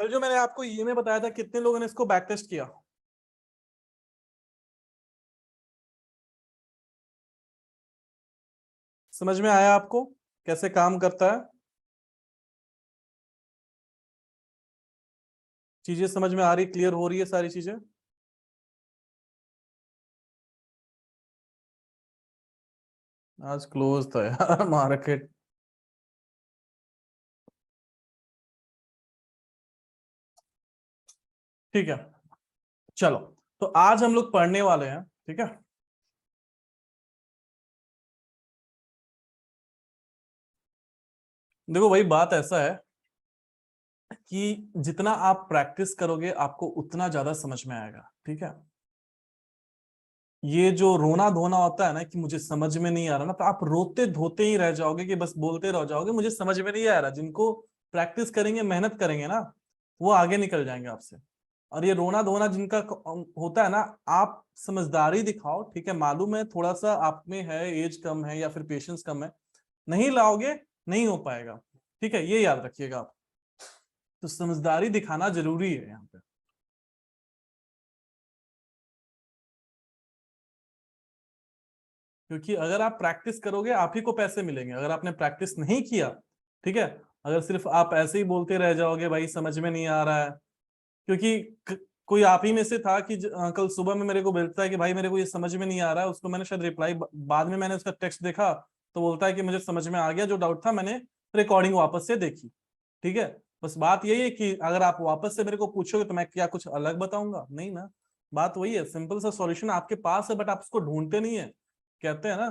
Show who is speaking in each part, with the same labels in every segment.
Speaker 1: कल जो मैंने आपको ये में बताया था, कितने लोगों ने इसको बैक टेस्ट किया? समझ में आया आपको कैसे काम करता है? चीजें समझ में आ रही, क्लियर हो रही है सारी चीजें? आज क्लोज था यार मार्केट। ठीक है, चलो। तो आज हम लोग पढ़ने वाले हैं, ठीक है। देखो वही बात ऐसा है कि जितना आप प्रैक्टिस करोगे आपको उतना ज्यादा समझ में आएगा, ठीक है। ये जो रोना धोना होता है ना कि मुझे समझ में नहीं आ रहा ना, तो आप रोते धोते ही रह जाओगे कि बस बोलते रह जाओगे मुझे समझ में नहीं आ रहा। जिनको प्रैक्टिस करेंगे, मेहनत करेंगे ना, वो आगे निकल जाएंगे आपसे। और ये रोना धोना जिनका होता है ना, आप समझदारी दिखाओ, ठीक है। मालूम है थोड़ा सा आप में है, एज कम है या फिर पेशेंस कम है, नहीं लाओगे नहीं हो पाएगा, ठीक है। ये याद रखिएगा आप। तो समझदारी दिखाना जरूरी है यहाँ पे। क्योंकि अगर आप प्रैक्टिस करोगे आप ही को पैसे मिलेंगे। अगर आपने प्रैक्टिस नहीं किया, ठीक है, अगर सिर्फ आप ऐसे ही बोलते रह जाओगे भाई समझ में नहीं आ रहा है। क्योंकि कोई आप ही में से था कि कल सुबह में मेरे को बोलता है कि भाई मेरे को ये समझ में नहीं आ रहा है। उसको मैंने शायद रिप्लाई, बाद में मैंने उसका टेक्स्ट देखा तो बोलता है कि मुझे समझ में आ गया, जो डाउट था मैंने रिकॉर्डिंग वापस से देखी, ठीक है। बस बात यही है कि अगर आप वापस से मेरे को पूछोगे तो मैं क्या कुछ अलग बताऊंगा? नहीं ना। बात वही है, सिंपल सा सॉल्यूशन आपके पास है, बट आप उसको ढूंढते नहीं है। कहते हैं ना,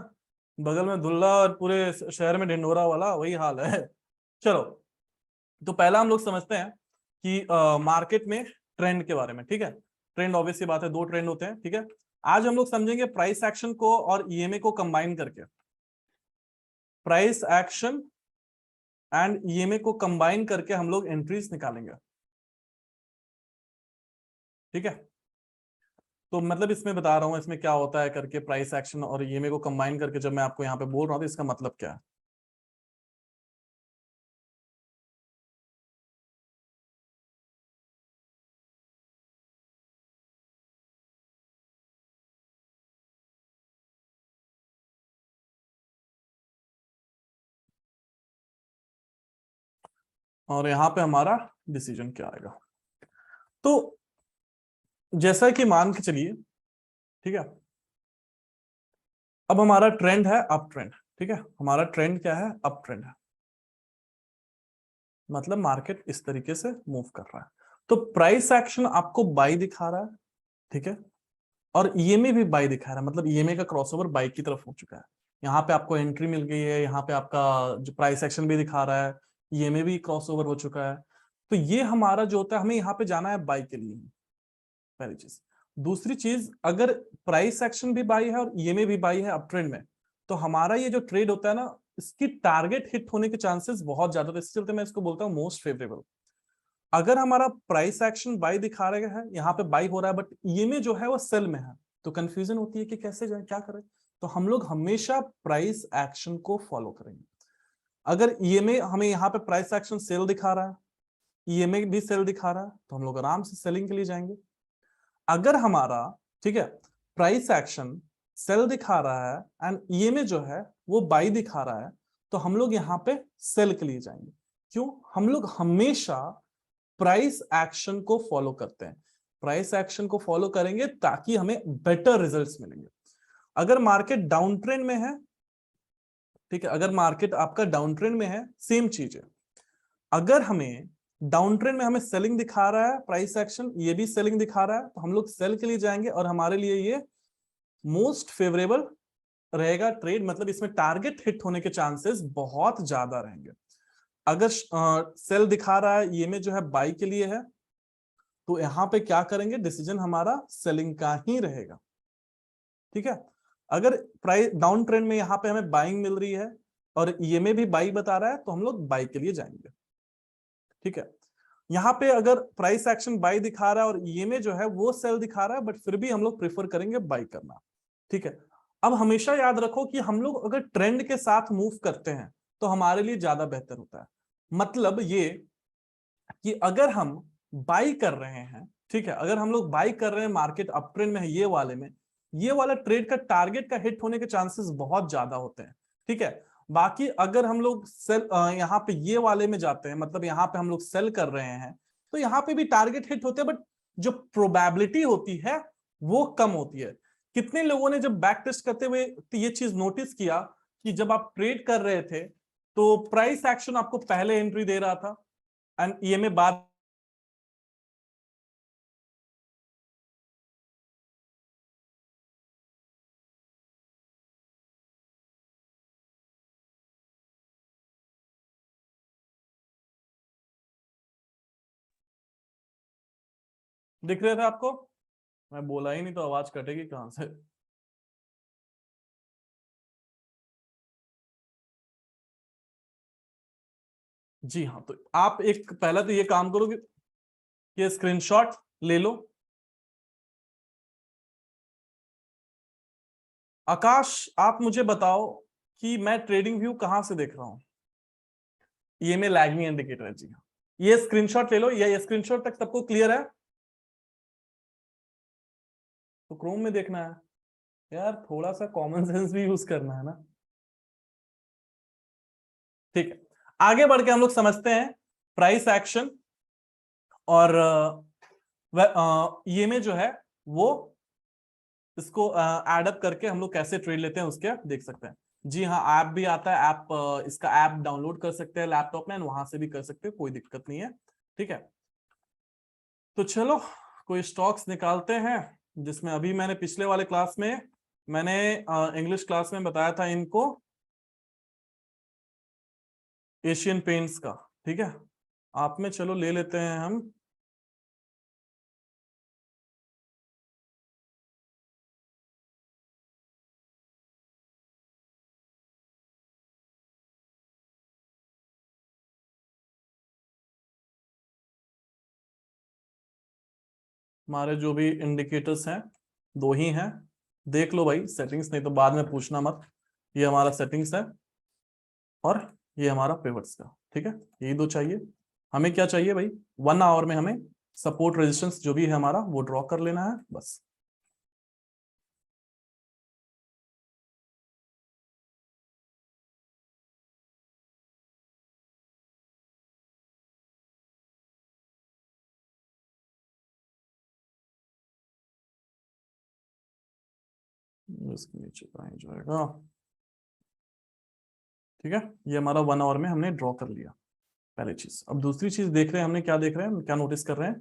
Speaker 1: बगल में दुल्ला और पूरे शहर में ढिंडोरा वाला, वही हाल है। चलो, तो पहला हम लोग समझते हैं कि मार्केट में ट्रेंड के बारे में, ठीक है। ट्रेंड ऑब्वियसली बात है, दो ट्रेंड होते हैं, ठीक है। आज हम लोग समझेंगे प्राइस एक्शन को और ईएमए को कंबाइन करके। प्राइस एक्शन एंड ईएमए को कंबाइन करके हम लोग एंट्रीज निकालेंगे, ठीक है। तो मतलब इसमें बता रहा हूं इसमें क्या होता है करके, प्राइस एक्शन और ईएमए को कंबाइन करके जब मैं आपको यहाँ पे बोल रहा हूं तो इसका मतलब क्या है। और यहाँ पे हमारा डिसीजन क्या आएगा। तो जैसा कि मान के चलिए, ठीक है, अब हमारा ट्रेंड है अप ट्रेंड, ठीक है। हमारा ट्रेंड क्या है? अप ट्रेंड है। मतलब मार्केट इस तरीके से मूव कर रहा है। तो प्राइस एक्शन आपको बाई दिखा रहा है, ठीक है। और ईएमए भी बाई दिखा रहा है, मतलब ईएमए का क्रॉसओवर बाई की तरफ हो चुका है। यहाँ पे आपको एंट्री मिल गई है, यहाँ पे आपका जो प्राइस एक्शन भी दिखा रहा है, ईएमए भी क्रॉसओवर हो चुका है। तो ये हमारा जो होता है, हमें यहाँ पे जाना है बाई के लिए, पहली चीज। दूसरी चीज, अगर प्राइस एक्शन भी बाई है और ईएमए भी बाई है अप ट्रेंड में, तो हमारा ये जो ट्रेड होता है ना, इसकी टारगेट हिट होने के चांसेस बहुत ज्यादा, तो इसके चलते मैं इसको बोलता हूँ मोस्ट फेवरेबल। अगर हमारा प्राइस एक्शन बाई दिखा रहा है, यहाँ पे बाई हो रहा है, बट ईएमए जो है वो सेल में है, तो कंफ्यूजन होती है कि कैसे जाए, क्या करें। तो हम लोग हमेशा प्राइस एक्शन को फॉलो करेंगे। अगर ईएमए हमें यहाँ पे प्राइस एक्शन सेल दिखा रहा है, ईएमए भी सेल दिखा रहा है, तो हम लोग आराम से सेलिंग के लिए जाएंगे। अगर हमारा, ठीक है, प्राइस एक्शन सेल दिखा रहा है एंड ईएमए जो है वो बाई दिखा रहा है, तो हम लोग यहाँ पे सेल के लिए जाएंगे। क्यों? हम लोग हमेशा प्राइस एक्शन को फॉलो करते हैं। प्राइस एक्शन को फॉलो करेंगे ताकि हमें बेटर रिजल्ट्स मिलेंगे। अगर मार्केट डाउन ट्रेंड में है, ठीक है, अगर मार्केट आपका डाउन ट्रेंड में है, सेम चीज है। अगर हमें डाउन ट्रेंड में हमें सेलिंग दिखा रहा है, प्राइस एक्शन ये भी सेलिंग दिखा रहा है, तो हम लोग सेल के लिए जाएंगे और हमारे लिए ये मोस्ट फेवरेबल रहेगा ट्रेड। मतलब इसमें टारगेट हिट होने के चांसेस बहुत ज्यादा रहेंगे। अगर सेल दिखा रहा है, ये में जो है बाई के लिए है, तो यहां पे क्या करेंगे, डिसीजन हमारा सेलिंग का ही रहेगा, ठीक है। अगर प्राइस डाउन ट्रेंड में यहाँ पे हमें बाइंग मिल रही है और ये में भी बाई बता रहा है, तो हम लोग बाई के लिए जाएंगे, ठीक है। यहाँ पे अगर प्राइस एक्शन बाई दिखा रहा है और ये में जो है वो सेल दिखा रहा है, बट फिर भी हम लोग प्रेफर करेंगे बाई करना, ठीक है। अब हमेशा याद रखो कि हम लोग अगर ट्रेंड के साथ मूव करते हैं तो हमारे लिए ज्यादा बेहतर होता है। मतलब ये कि अगर हम बाई कर रहे हैं, ठीक है, अगर हम लोग बाई कर रहे हैं, मार्केट अप ट्रेंड में है, ये वाले में, ये वाला ट्रेड का टारगेट का हिट होने के चांसेस बहुत ज्यादा होते हैं, ठीक है। बाकी अगर हम लोग सेल यहाँ पे ये वाले में जाते हैं, मतलब यहाँ पे हम लोग सेल कर रहे हैं, तो यहाँ पे भी टारगेट हिट होते हैं, बट जो प्रोबेबिलिटी होती है वो कम होती है। कितने लोगों ने जब बैक टेस्ट करते हुए तो ये चीज नोटिस किया कि जब आप ट्रेड कर रहे थे तो प्राइस एक्शन आपको पहले एंट्री दे रहा था एंड ईएमए बाद। दिख रहे थे आपको? मैं बोला ही नहीं तो आवाज कटेगी कहां से? जी हाँ, तो आप एक पहला तो ये काम करो कि ये स्क्रीनशॉट ले लो। आकाश, आप मुझे बताओ कि मैं ट्रेडिंग व्यू कहां से देख रहा हूं? ये में लैगिंग इंडिकेटर है, जी हाँ। ये स्क्रीनशॉट ले लो, ये स्क्रीनशॉट तक सबको क्लियर है? तो क्रोम में देखना है यार, थोड़ा सा कॉमन सेंस भी यूज करना है ना। ठीक है, आगे बढ़ के हम लोग समझते हैं प्राइस एक्शन, और ये में जो है वो इसको एड अप करके हम लोग कैसे ट्रेड लेते हैं उसके आप देख सकते हैं। जी हाँ, ऐप भी आता है, ऐप इसका ऐप डाउनलोड कर सकते हैं लैपटॉप में, वहां से भी कर सकते हैं, कोई दिक्कत नहीं है, ठीक है। तो चलो कोई स्टॉक्स निकालते हैं, जिसमें अभी मैंने पिछले वाले क्लास में मैंने इंग्लिश क्लास में बताया था इनको, एशियन पेंट्स का, ठीक है। आप में चलो ले लेते हैं हम, हमारे जो भी इंडिकेटर्स हैं 2 ही हैं, देख लो भाई सेटिंग्स, नहीं तो बाद में पूछना मत। ये हमारा सेटिंग्स है और ये हमारा पिवट्स का, ठीक है, यही 2 चाहिए। हमें क्या चाहिए भाई, 1 आवर में हमें सपोर्ट रेजिस्टेंस जो भी है हमारा वो ड्रॉ कर लेना है बस। इसके नीचे का आ जाएगा, ठीक है। ये हमारा 1 आवर में हमने ड्रॉ कर लिया, पहली चीज। अब दूसरी चीज देख रहे हैं, हमने क्या देख रहे हैं, क्या नोटिस कर रहे हैं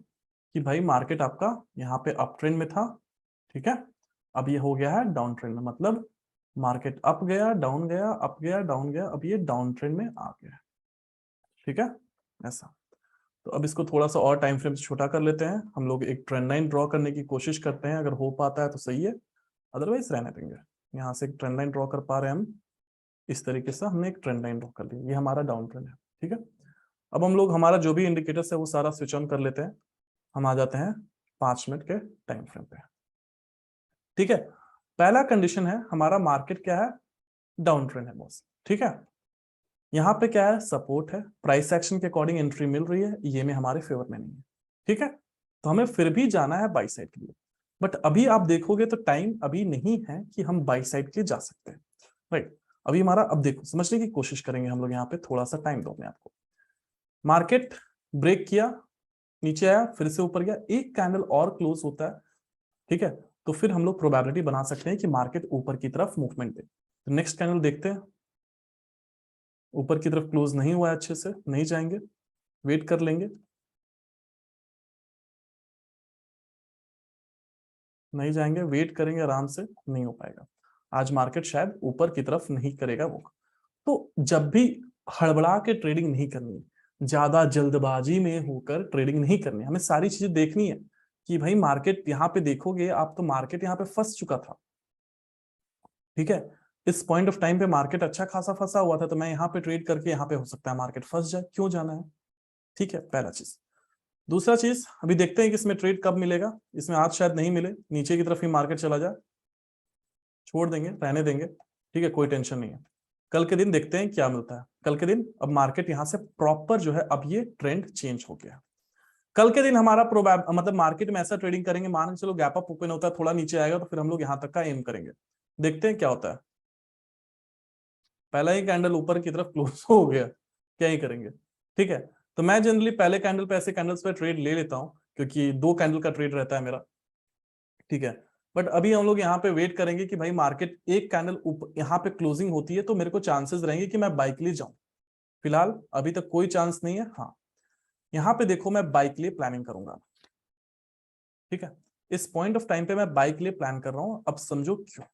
Speaker 1: कि भाई मार्केट आपका यहाँ पे अप ट्रेंड में था, ठीक है, अब ये हो गया है डाउन ट्रेंड में, मतलब मार्केट अप गया डाउन गया, अप गया डाउन गया, अब ये डाउन ट्रेंड में आ गया, ठीक है, ऐसा। तो अब इसको थोड़ा सा और टाइम फ्रेम से छोटा कर लेते हैं, हम लोग एक ट्रेंड लाइन ड्रॉ करने की कोशिश करते हैं, अगर हो पाता है तो सही है, अदरवाइज रहने देंगे। यहाँ से एक ट्रेंड लाइन ड्रॉ कर पा रहे हैं हम, इस तरीके से हमने एक ट्रेंड लाइन ड्रॉ कर ली, ये हमारा डाउन ट्रेंड है, ठीक है। अब हम लोग हमारा जो भी इंडिकेटर्स है वो सारा स्विच ऑन कर लेते हैं, हम आ जाते हैं 5 मिनट के टाइम फ्रेम पे, ठीक है। पहला कंडीशन है हमारा, मार्केट क्या है, डाउन ट्रेंड है बॉस, ठीक है। यहाँ पे क्या है, सपोर्ट है, प्राइस एक्शन के अकॉर्डिंग एंट्री मिल रही है, ये में हमारे फेवर में नहीं है, ठीक है। तो हमें फिर भी जाना है बाई साइड के लिए, बट अभी आप देखोगे तो टाइम अभी नहीं है कि हम बाई साइड के जा सकते हैं, राइट। अभी हमारा, अब देखो समझने की कोशिश करेंगे हम लोग, यहाँ पे थोड़ा सा टाइम दो मैं आपको। मार्केट ब्रेक किया, नीचे आया, फिर से ऊपर गया, एक कैंडल और क्लोज होता है, ठीक है, तो फिर हम लोग प्रोबेबिलिटी बना सकते हैं कि मार्केट ऊपर की तरफ मूवमेंट दे। तो नेक्स्ट कैंडल देखते हैं, ऊपर की तरफ क्लोज नहीं हुआ है अच्छे से, नहीं जाएंगे, वेट कर लेंगे, नहीं जाएंगे, वेट करेंगे आराम से, नहीं हो पाएगा, आज मार्केट शायद ऊपर की तरफ नहीं करेगा वो। तो जब भी हड़बड़ा के ट्रेडिंग नहीं करनी, ज्यादा जल्दबाजी में होकर ट्रेडिंग नहीं करनी, हमें सारी चीजें देखनी है कि भाई मार्केट यहाँ पे देखोगे आप तो मार्केट यहाँ पे फंस चुका था, ठीक है। इस पॉइंट ऑफ टाइम पे मार्केट अच्छा खासा फंसा हुआ था, तो मैं यहाँ पे ट्रेड करके यहाँ पे हो सकता है मार्केट फंस जाए, क्यों जाना है, ठीक है, पहला चीज। दूसरा चीज, अभी देखते हैं कि इसमें ट्रेड कब मिलेगा, इसमें आज शायद नहीं मिले, नीचे की तरफ ही मार्केट चला जाए, छोड़ देंगे, रहने देंगे, ठीक है, कोई टेंशन नहीं है। कल के दिन देखते हैं क्या मिलता है, कल के दिन अब मार्केट यहां से प्रॉपर जो है, अब ये ट्रेंड चेंज हो गया। कल के दिन हमारा मतलब मार्केट में ऐसा ट्रेडिंग करेंगे, मान के चलो गैप अप ओपन होता है, थोड़ा नीचे आएगा तो फिर हम लोग यहाँ तक का एम करेंगे, देखते हैं क्या होता है। पहला ही कैंडल ऊपर की तरफ क्लोज हो गया, क्या ही करेंगे। ठीक है, तो मैं जनरली पहले कैंडल पे ऐसे कैंडल्स पे ट्रेड ले लेता हूँ, क्योंकि 2 कैंडल का ट्रेड रहता है मेरा। ठीक है, बट अभी हम लोग यहाँ पे वेट करेंगे कि भाई मार्केट एक कैंडल ऊपर यहाँ पे क्लोजिंग होती है तो मेरे को चांसेस रहेंगे कि मैं बाइक लिए जाऊं। फिलहाल अभी तक कोई चांस नहीं है। हाँ, यहाँ पे देखो मैं बाइक लिए प्लानिंग करूंगा। ठीक है, इस पॉइंट ऑफ टाइम पे मैं बाइक लिए प्लान कर रहा हूं। अब समझो क्यों।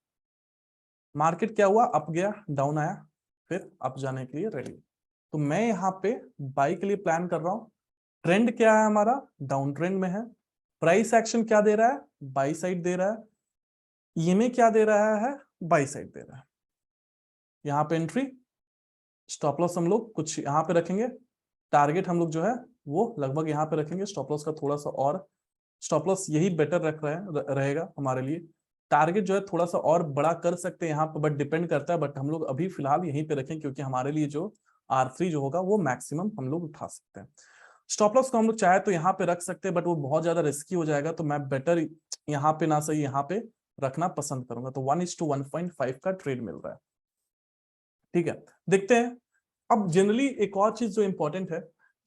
Speaker 1: मार्केट क्या हुआ, अप गया, डाउन आया, फिर अप जाने के लिए रेडी। तो मैं यहाँ पे बाई के लिए प्लान कर रहा हूं। ट्रेंड क्या है हमारा, डाउन ट्रेंड में है। प्राइस एक्शन क्या दे रहा है, बाई साइड दे रहा है। ईएमए क्या दे रहा है, बाई साइड दे रहा है। यहाँ पे एंट्री, स्टॉप लॉस हम लोग कुछ यहाँ पे रखेंगे। टारगेट हम लोग जो है वो लगभग यहाँ पे रखेंगे। स्टॉप लॉस का थोड़ा सा और, स्टॉप लॉस यही बेटर रख रहे हैं, रहेगा हमारे लिए। टारगेट जो है थोड़ा सा और बड़ा कर सकते हैं यहाँ पे, बट डिपेंड करता है। बट हम लोग अभी फिलहाल यहीं पे रखें, क्योंकि हमारे लिए जो R3 जो होगा वो मैक्सिमम हम लोग उठा सकते हैं। स्टॉप लॉस को हम लोग चाहे तो यहाँ पे रख सकते हैं, बट वो बहुत ज्यादा रिस्की हो जाएगा, तो मैं बेटर यहाँ पे ना सही यहाँ पे रखना पसंद करूंगा। तो 1:1.5 का ट्रेड मिल रहा है। ठीक है, देखते हैं। अब जनरली एक और चीज जो इंपॉर्टेंट है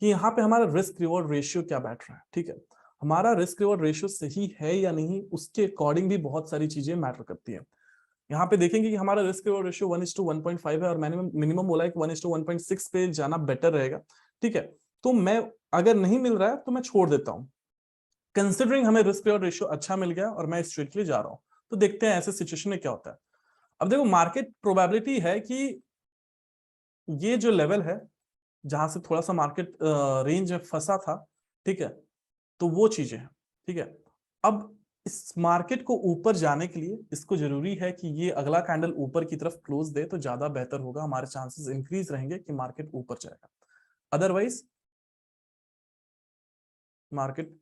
Speaker 1: कि यहाँ पे हमारा रिस्क रिवॉर्ड रेशियो क्या बैठ रहा है। ठीक है, हमारा रिस्क रिवॉर्ड रेशियो सही है या नहीं, उसके अकॉर्डिंग भी बहुत सारी चीजें मैटर करती है। यहाँ पे देखेंगे कि हमारा रिस्क रिवॉर्ड रेशियो 1:1.5 है, और मैंने मिनिमम बोला है कि 1:1.6 पे जाना बेटर रहेगा। ठीक है, तो मैं अगर नहीं मिल रहा है तो मैं छोड़ देता हूँ, कंसिडरिंग हमें रिस्क रिवॉर्ड रेशियो अच्छा मिल गया और मैं स्ट्रेट के लिए जा रहा हूँ। तो देखते हैं ऐसे सिचुएशन में क्या होता है। अब देखो, मार्केट प्रोबेबिलिटी है कि ये जो लेवल है जहां से थोड़ा सा मार्केट रेंज में फंसा था, ठीक है, तो वो चीजें हैं। ठीक है, अब इस मार्केट को ऊपर जाने के लिए इसको जरूरी है कि ये अगला कैंडल ऊपर की तरफ क्लोज दे तो ज्यादा बेहतर होगा, हमारे चांसेस इंक्रीज रहेंगे कि मार्केट ऊपर जाएगा। अदरवाइज मार्केट,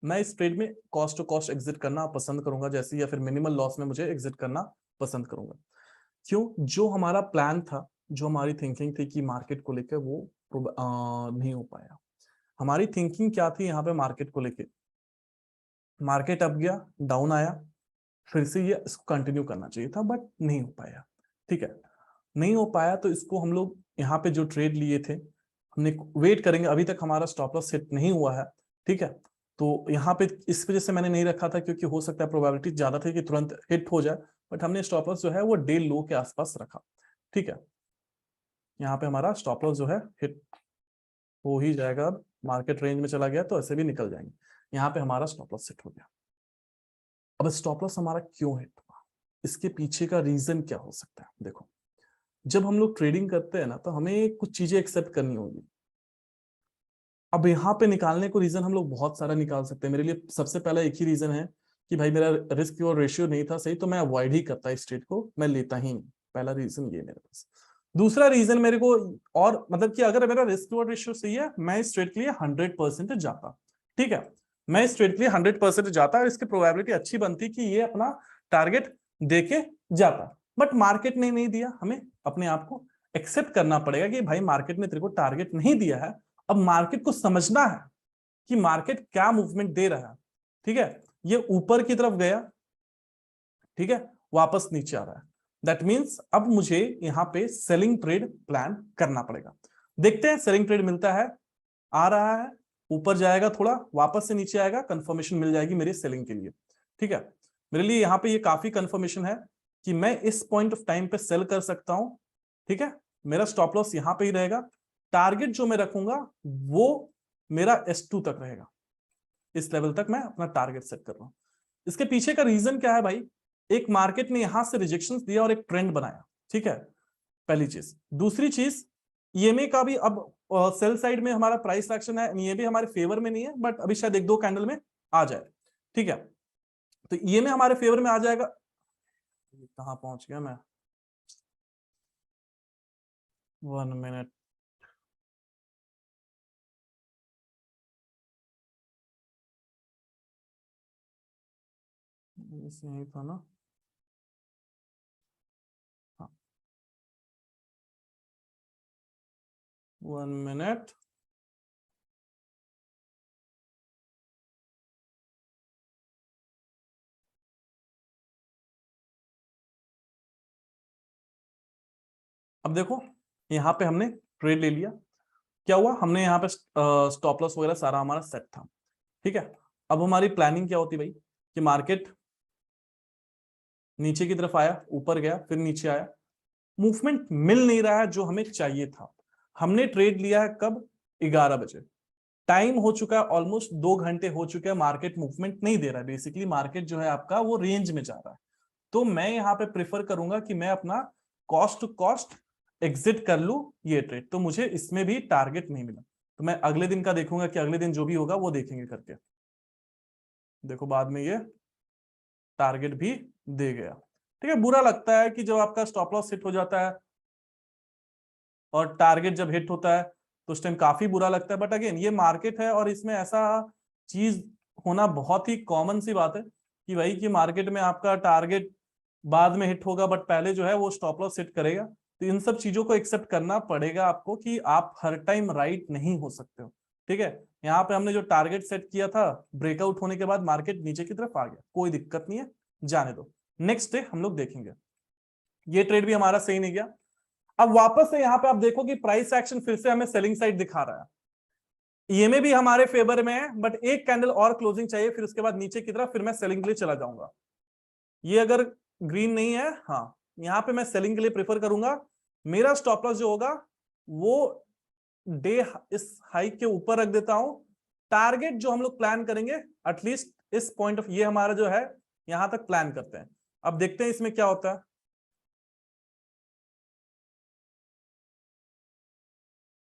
Speaker 1: मैं इस ट्रेड में कॉस्ट टू कॉस्ट एग्जिट करना पसंद करूंगा जैसे, या फिर मिनिमल लॉस में मुझे एग्जिट करना पसंद करूंगा। क्यों, जो हमारा प्लान था, जो हमारी थिंकिंग थी कि मार्केट को लेकर वो नहीं हो पाया। हमारी थिंकिंग क्या थी यहाँ पे मार्केट को लेके, मार्केट अप गया, डाउन आया, फिर से ये इसको कंटिन्यू करना चाहिए था, बट नहीं हो पाया। ठीक है, नहीं हो पाया तो इसको हम लोग यहाँ पे जो ट्रेड लिए थे, हमने वेट करेंगे। अभी तक हमारा स्टॉप लॉस हिट नहीं हुआ है। ठीक है, तो यहाँ पे इस वजह से मैंने नहीं रखा था, क्योंकि हो सकता है प्रोबेबिलिटी ज्यादा थी कि तुरंत हिट हो जाए, बट हमने स्टॉप लॉस जो है वो डे लो के आसपास रखा। ठीक है, यहाँ पे हमारा स्टॉप लॉस जो है हिट हो ही जाएगा। अब मार्केट रेंज में चला गया तो ऐसे भी निकल जाएंगे। यहाँ पे हमारा स्टॉप लॉस हिट हो गया। अब स्टॉप लॉस हमारा क्यों हिट हुआ, इसके पीछे का रीजन क्या हो सकता है। देखो, जब हम लोग ट्रेडिंग करते हैं ना, तो हमें कुछ चीजें एक्सेप्ट करनी होगी। अब यहाँ पे निकालने को रीजन हम लोग बहुत सारा निकाल सकते हैं। मेरे लिए सबसे पहला एक ही रीजन है कि भाई मेरा रिस्क और रेशियो नहीं था सही, तो मैं अवॉइड ही करता इस ट्रेड को, मैं लेता ही नहीं। पहला रीजन ये मेरे पास। दूसरा रीजन मेरे को, और मतलब कि अगर मेरा रिस्क और रेशियो सही है, मैं इस ट्रेड के लिए 100% जाता। ठीक है, मैं इस ट्रेड के लिए 100% जाता और इसकी प्रोबेबिलिटी अच्छी बनती कि ये अपना टारगेट देके जाता। बट मार्केट ने नहीं दिया, हमें अपने आप को एक्सेप्ट करना पड़ेगा कि भाई मार्केट ने तेरे को टारगेट नहीं दिया है। अब मार्केट को समझना है कि मार्केट क्या मूवमेंट दे रहा है। ठीक है, ये ऊपर की तरफ गया, ठीक है, वापस नीचे आ रहा है, दैट मींस अब मुझे यहां पे सेलिंग ट्रेड प्लान करना पड़ेगा। देखते हैं सेलिंग ट्रेड मिलता है, आ रहा है, ऊपर जाएगा, थोड़ा वापस से नीचे आएगा, कंफर्मेशन मिल जाएगी मेरी सेलिंग के लिए। ठीक है, मेरे लिए यहाँ पे ये काफी कंफर्मेशन है कि मैं इस पॉइंट ऑफ टाइम पे सेल कर सकता हूं। ठीक है, मेरा स्टॉप लॉस यहाँ पे ही रहेगा। टारगेट जो मैं रखूंगा वो मेरा S2 तक रहेगा। इस लेवल तक मैं अपना टारगेट सेट कर रहा हूं। इसके पीछे का रीजन क्या है भाई, एक मार्केट ने यहां से रिजेक्शन दिया और एक ट्रेंड बनाया। ठीक है, पहली चीज। दूसरी चीज, ईएमए का भी अब सेल साइड में हमारा प्राइस एक्शन है, ये भी हमारे फेवर में नहीं है, बट अभी शायद एक दो कैंडल में आ जाए। ठीक है, तो ईएमए हमारे फेवर में आ जाएगा। कहां पहुंच गया मैं, 1 मिनट। यही था ना, हाँ, 1 मिनट। अब देखो यहाँ पे हमने ट्रेड ले लिया, क्या हुआ, हमने यहाँ पे स्टॉप लॉस वगैरह सारा हमारा सेट था, ठीक है। अब हमारी प्लानिंग क्या होती भाई, कि मार्केट नीचे की तरफ आया, ऊपर गया, फिर नीचे आया, मूवमेंट मिल नहीं रहा है जो हमें चाहिए था। हमने ट्रेड लिया है कब, 11 बजे, टाइम हो चुका है ऑलमोस्ट 2 घंटे हो चुके हैं, मार्केट मूवमेंट नहीं दे रहा है, बेसिकली मार्केट जो है आपका वो रेंज में जा रहा है। तो मैं यहाँ पे प्रेफर करूंगा कि मैं अपना कॉस्ट टू कॉस्ट एग्जिट कर लूं ये ट्रेड, तो मुझे इसमें भी टारगेट नहीं मिला, तो मैं अगले दिन का देखूंगा कि अगले दिन जो भी होगा वो देखेंगे करके। देखो बाद में ये टारगेट भी दे गया, ठीक है। बुरा लगता है कि जब आपका स्टॉप लॉस हिट हो जाता है और टारगेट जब हिट होता है तो उस टाइम काफी बुरा लगता है, बट अगेन ये मार्केट है और इसमें ऐसा चीज होना बहुत ही कॉमन सी बात है कि भाई कि मार्केट में आपका टारगेट बाद में हिट होगा, बट पहले जो है वो स्टॉप लॉस हिट करेगा। तो इन सब चीजों को एक्सेप्ट करना पड़ेगा आपको कि आप हर टाइम राइट नहीं हो सकते हो, ठीक है। यहाँ पे हमने जो टारगेट सेट किया था, ब्रेकआउट होने के बाद मार्केट नीचे की तरफ आ गया, कोई दिक्कत नहीं है, जाने दो, नेक्स्ट डे हम लोग देखेंगे। ये ट्रेड भी हमारा सही नहीं गया। अब वापस से यहाँ पे आप देखो कि प्राइस एक्शन फिर से हमें सेलिंग साइड दिखा रहा है, ईएमए भी हमारे फेवर में है, बट एक कैंडल और क्लोजिंग चाहिए, फिर उसके बाद नीचे की तरफ फिर मैं सेलिंग के लिए चला जाऊंगा। ये अगर ग्रीन नहीं है, हाँ, यहाँ पे मैं सेलिंग के लिए प्रेफर करूंगा। मेरा स्टॉप लॉस जो होगा वो डे इस हाइक के ऊपर रख देता हूं। टारगेट जो हम लोग प्लान करेंगे एटलीस्ट इस पॉइंट ऑफ, ये हमारा जो है यहां तक प्लान करते हैं। अब देखते हैं इसमें क्या होता है।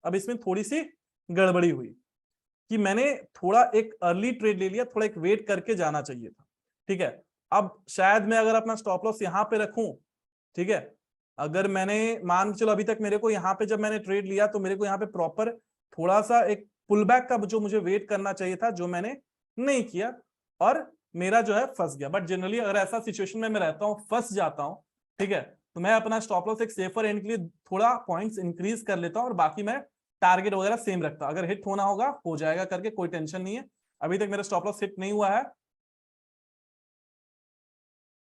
Speaker 1: अब इसमें थोड़ी सी गड़बड़ी हुई कि मैंने थोड़ा एक अर्ली ट्रेड ले लिया, थोड़ा एक वेट करके जाना चाहिए था, ठीक है। अब शायद मैं अगर अपना स्टॉप लॉस यहां पे रखूं, ठीक है, अगर मैंने मान के चलो अभी तक मेरे को यहाँ पे जब मैंने ट्रेड लिया तो मेरे को यहाँ पे प्रॉपर थोड़ा सा एक पुल बैक का जो मुझे वेट करना चाहिए था, जो मैंने नहीं किया, और मेरा जो है फंस गया। बट जनरली अगर ऐसा सिचुएशन में मैं रहता हूँ, फंस जाता हूँ, ठीक है, तो मैं अपना स्टॉप लॉस एक सेफर एंड के लिए थोड़ा पॉइंट्स इंक्रीज कर लेता हूँ और बाकी मैं टारगेट वगैरह सेम रखता हूँ। अगर हिट होना होगा हो जाएगा करके, कोई टेंशन नहीं है। अभी तक मेरा स्टॉप लॉस हिट नहीं हुआ है,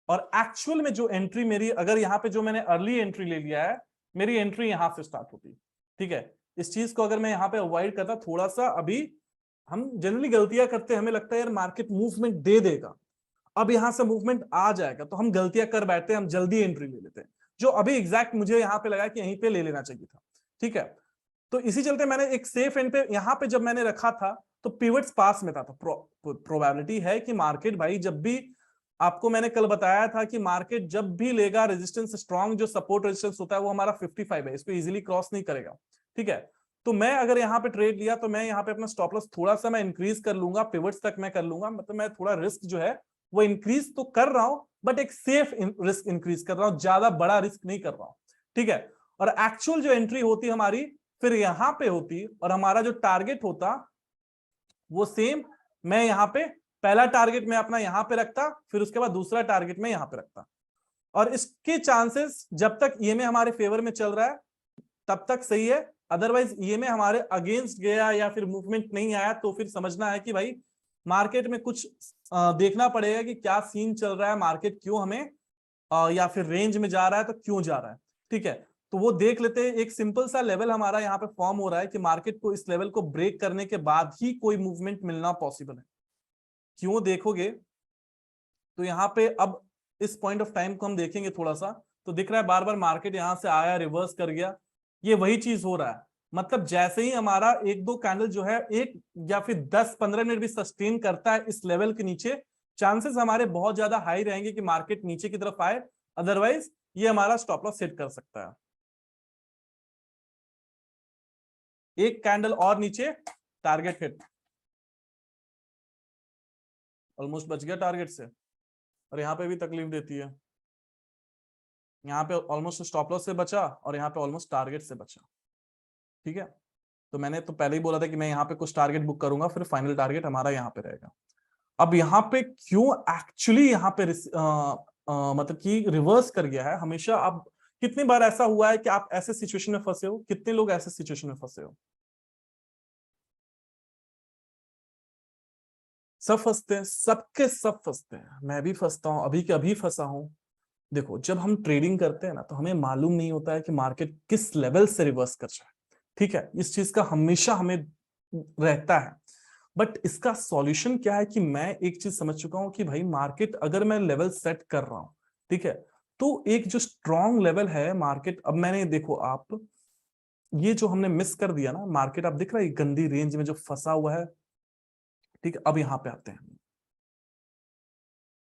Speaker 1: और एक्चुअल में जो एंट्री मेरी, अगर यहाँ पे जो मैंने अर्ली एंट्री ले लिया है, मेरी एंट्री यहां से स्टार्ट होती, ठीक है। इस चीज को अगर मैं यहाँ पे अवॉइड करता थोड़ा सा, अभी हम जनरली गलतियां करते हैं, हमें लगता है यार मार्केट मूवमेंट दे देगा, अब यहां से मूवमेंट आ जाएगा, तो हम गलतियां कर बैठते हैं, हम जल्दी एंट्री ले लेते हैं, जो अभी एग्जैक्ट मुझे यहाँ पे लगा कि यहीं पे ले लेना चाहिए था, ठीक है। तो इसी चलते मैंने एक सेफ एंड पे यहाँ पे जब मैंने रखा था तो पिवट्स पास में था, तो प्रोबेबिलिटी है कि मार्केट भाई जब भी, आपको मैंने कल बताया था कि मार्केट जब भी लेगा रेजिस्टेंस स्ट्रॉन्ग, जो सपोर्ट रेजिस्टेंस होता है वो हमारा 55 है, इसको इजीली क्रॉस नहीं करेगा, ठीक है। तो मैं अगर यहाँ पे ट्रेड लिया तो मैं यहाँ पे अपना स्टॉप लॉस थोड़ा सा मैं इंक्रीज कर लूंगा, पिवट्स तक मैं कर लूंगा, मतलब मैं थोड़ा रिस्क जो है वो इंक्रीज तो कर रहा हूं, बट एक सेफ रिस्क इंक्रीज कर रहा हूं, ज्यादा बड़ा रिस्क नहीं कर रहा हूं, ठीक है। और एक्चुअल जो एंट्री होती हमारी फिर यहां पे होती, और हमारा जो टारगेट होता वो सेम, मैं यहाँ पे पहला टारगेट मैं अपना यहाँ पे रखता, फिर उसके बाद दूसरा टारगेट मैं यहाँ पे रखता, और इसके चांसेस जब तक ईएमए हमारे फेवर में चल रहा है तब तक सही है। अदरवाइज ईएमए हमारे अगेंस्ट गया या फिर मूवमेंट नहीं आया तो फिर समझना है कि भाई मार्केट में कुछ देखना पड़ेगा कि क्या सीन चल रहा है, मार्केट क्यों हमें या फिर रेंज में जा रहा है तो क्यों जा रहा है, ठीक है। तो वो देख लेते हैं, एक सिंपल सा लेवल हमारा यहाँ पे फॉर्म हो रहा है कि मार्केट को इस लेवल को ब्रेक करने के बाद ही कोई मूवमेंट मिलना पॉसिबल है। क्यों देखोगे तो यहाँ पे अब इस पॉइंट ऑफ टाइम को हम देखेंगे थोड़ा सा, तो दिख रहा है बार बार मार्केट यहाँ से आया, रिवर्स कर गया, ये वही चीज हो रहा है। मतलब जैसे ही हमारा एक दो कैंडल जो है, एक या फिर 10-15 मिनट भी सस्टेन करता है इस लेवल के नीचे, चांसेस हमारे बहुत ज्यादा हाई रहेंगे कि मार्केट नीचे की तरफ आए, अदरवाइज ये हमारा स्टॉप लॉस सेट कर सकता है। एक कैंडल और नीचे, टारगेट हिट, ऑलमोस्ट बच गया टारगेट से, और यहाँ पे भी तकलीफ देती है, यहाँ पे ऑलमोस्ट स्टॉप लॉस से बचा और यहाँ पे ऑलमोस्ट टारगेट से बचा, ठीक है। तो मैंने तो पहले ही बोला था कि मैं यहाँ पे कुछ टारगेट बुक करूंगा, फिर फाइनल टारगेट हमारा यहाँ पे रहेगा। अब यहाँ पे क्यों एक्चुअली यहाँ पे मतलब कि रिवर्स कर गया है, हमेशा आप, कितनी बार ऐसा हुआ है कि आप ऐसे सिचुएशन में फंसे हो, कितने लोग ऐसे सिचुएशन में फंसे हो? सब फंसते हैं, सबके सब फंसते हैं, मैं भी फंसता हूं, अभी के अभी फंसा हूं, देखो जब हम ट्रेडिंग करते हैं ना तो हमें मालूम नहीं होता है कि मार्केट किस लेवल से रिवर्स कर जाए, ठीक है, इस चीज का हमेशा हमें रहता है। बट इसका सॉल्यूशन क्या है कि मैं एक चीज समझ चुका हूं कि भाई मार्केट अगर मैं लेवल सेट कर रहा हूं, ठीक है, तो एक जो स्ट्रॉन्ग लेवल है मार्केट, अब मैंने देखो आप ये जो हमने मिस कर दिया ना मार्केट, आप दिख रहा है गंदी रेंज में जो फंसा हुआ है, ठीक है। अब यहां पे आते हैं,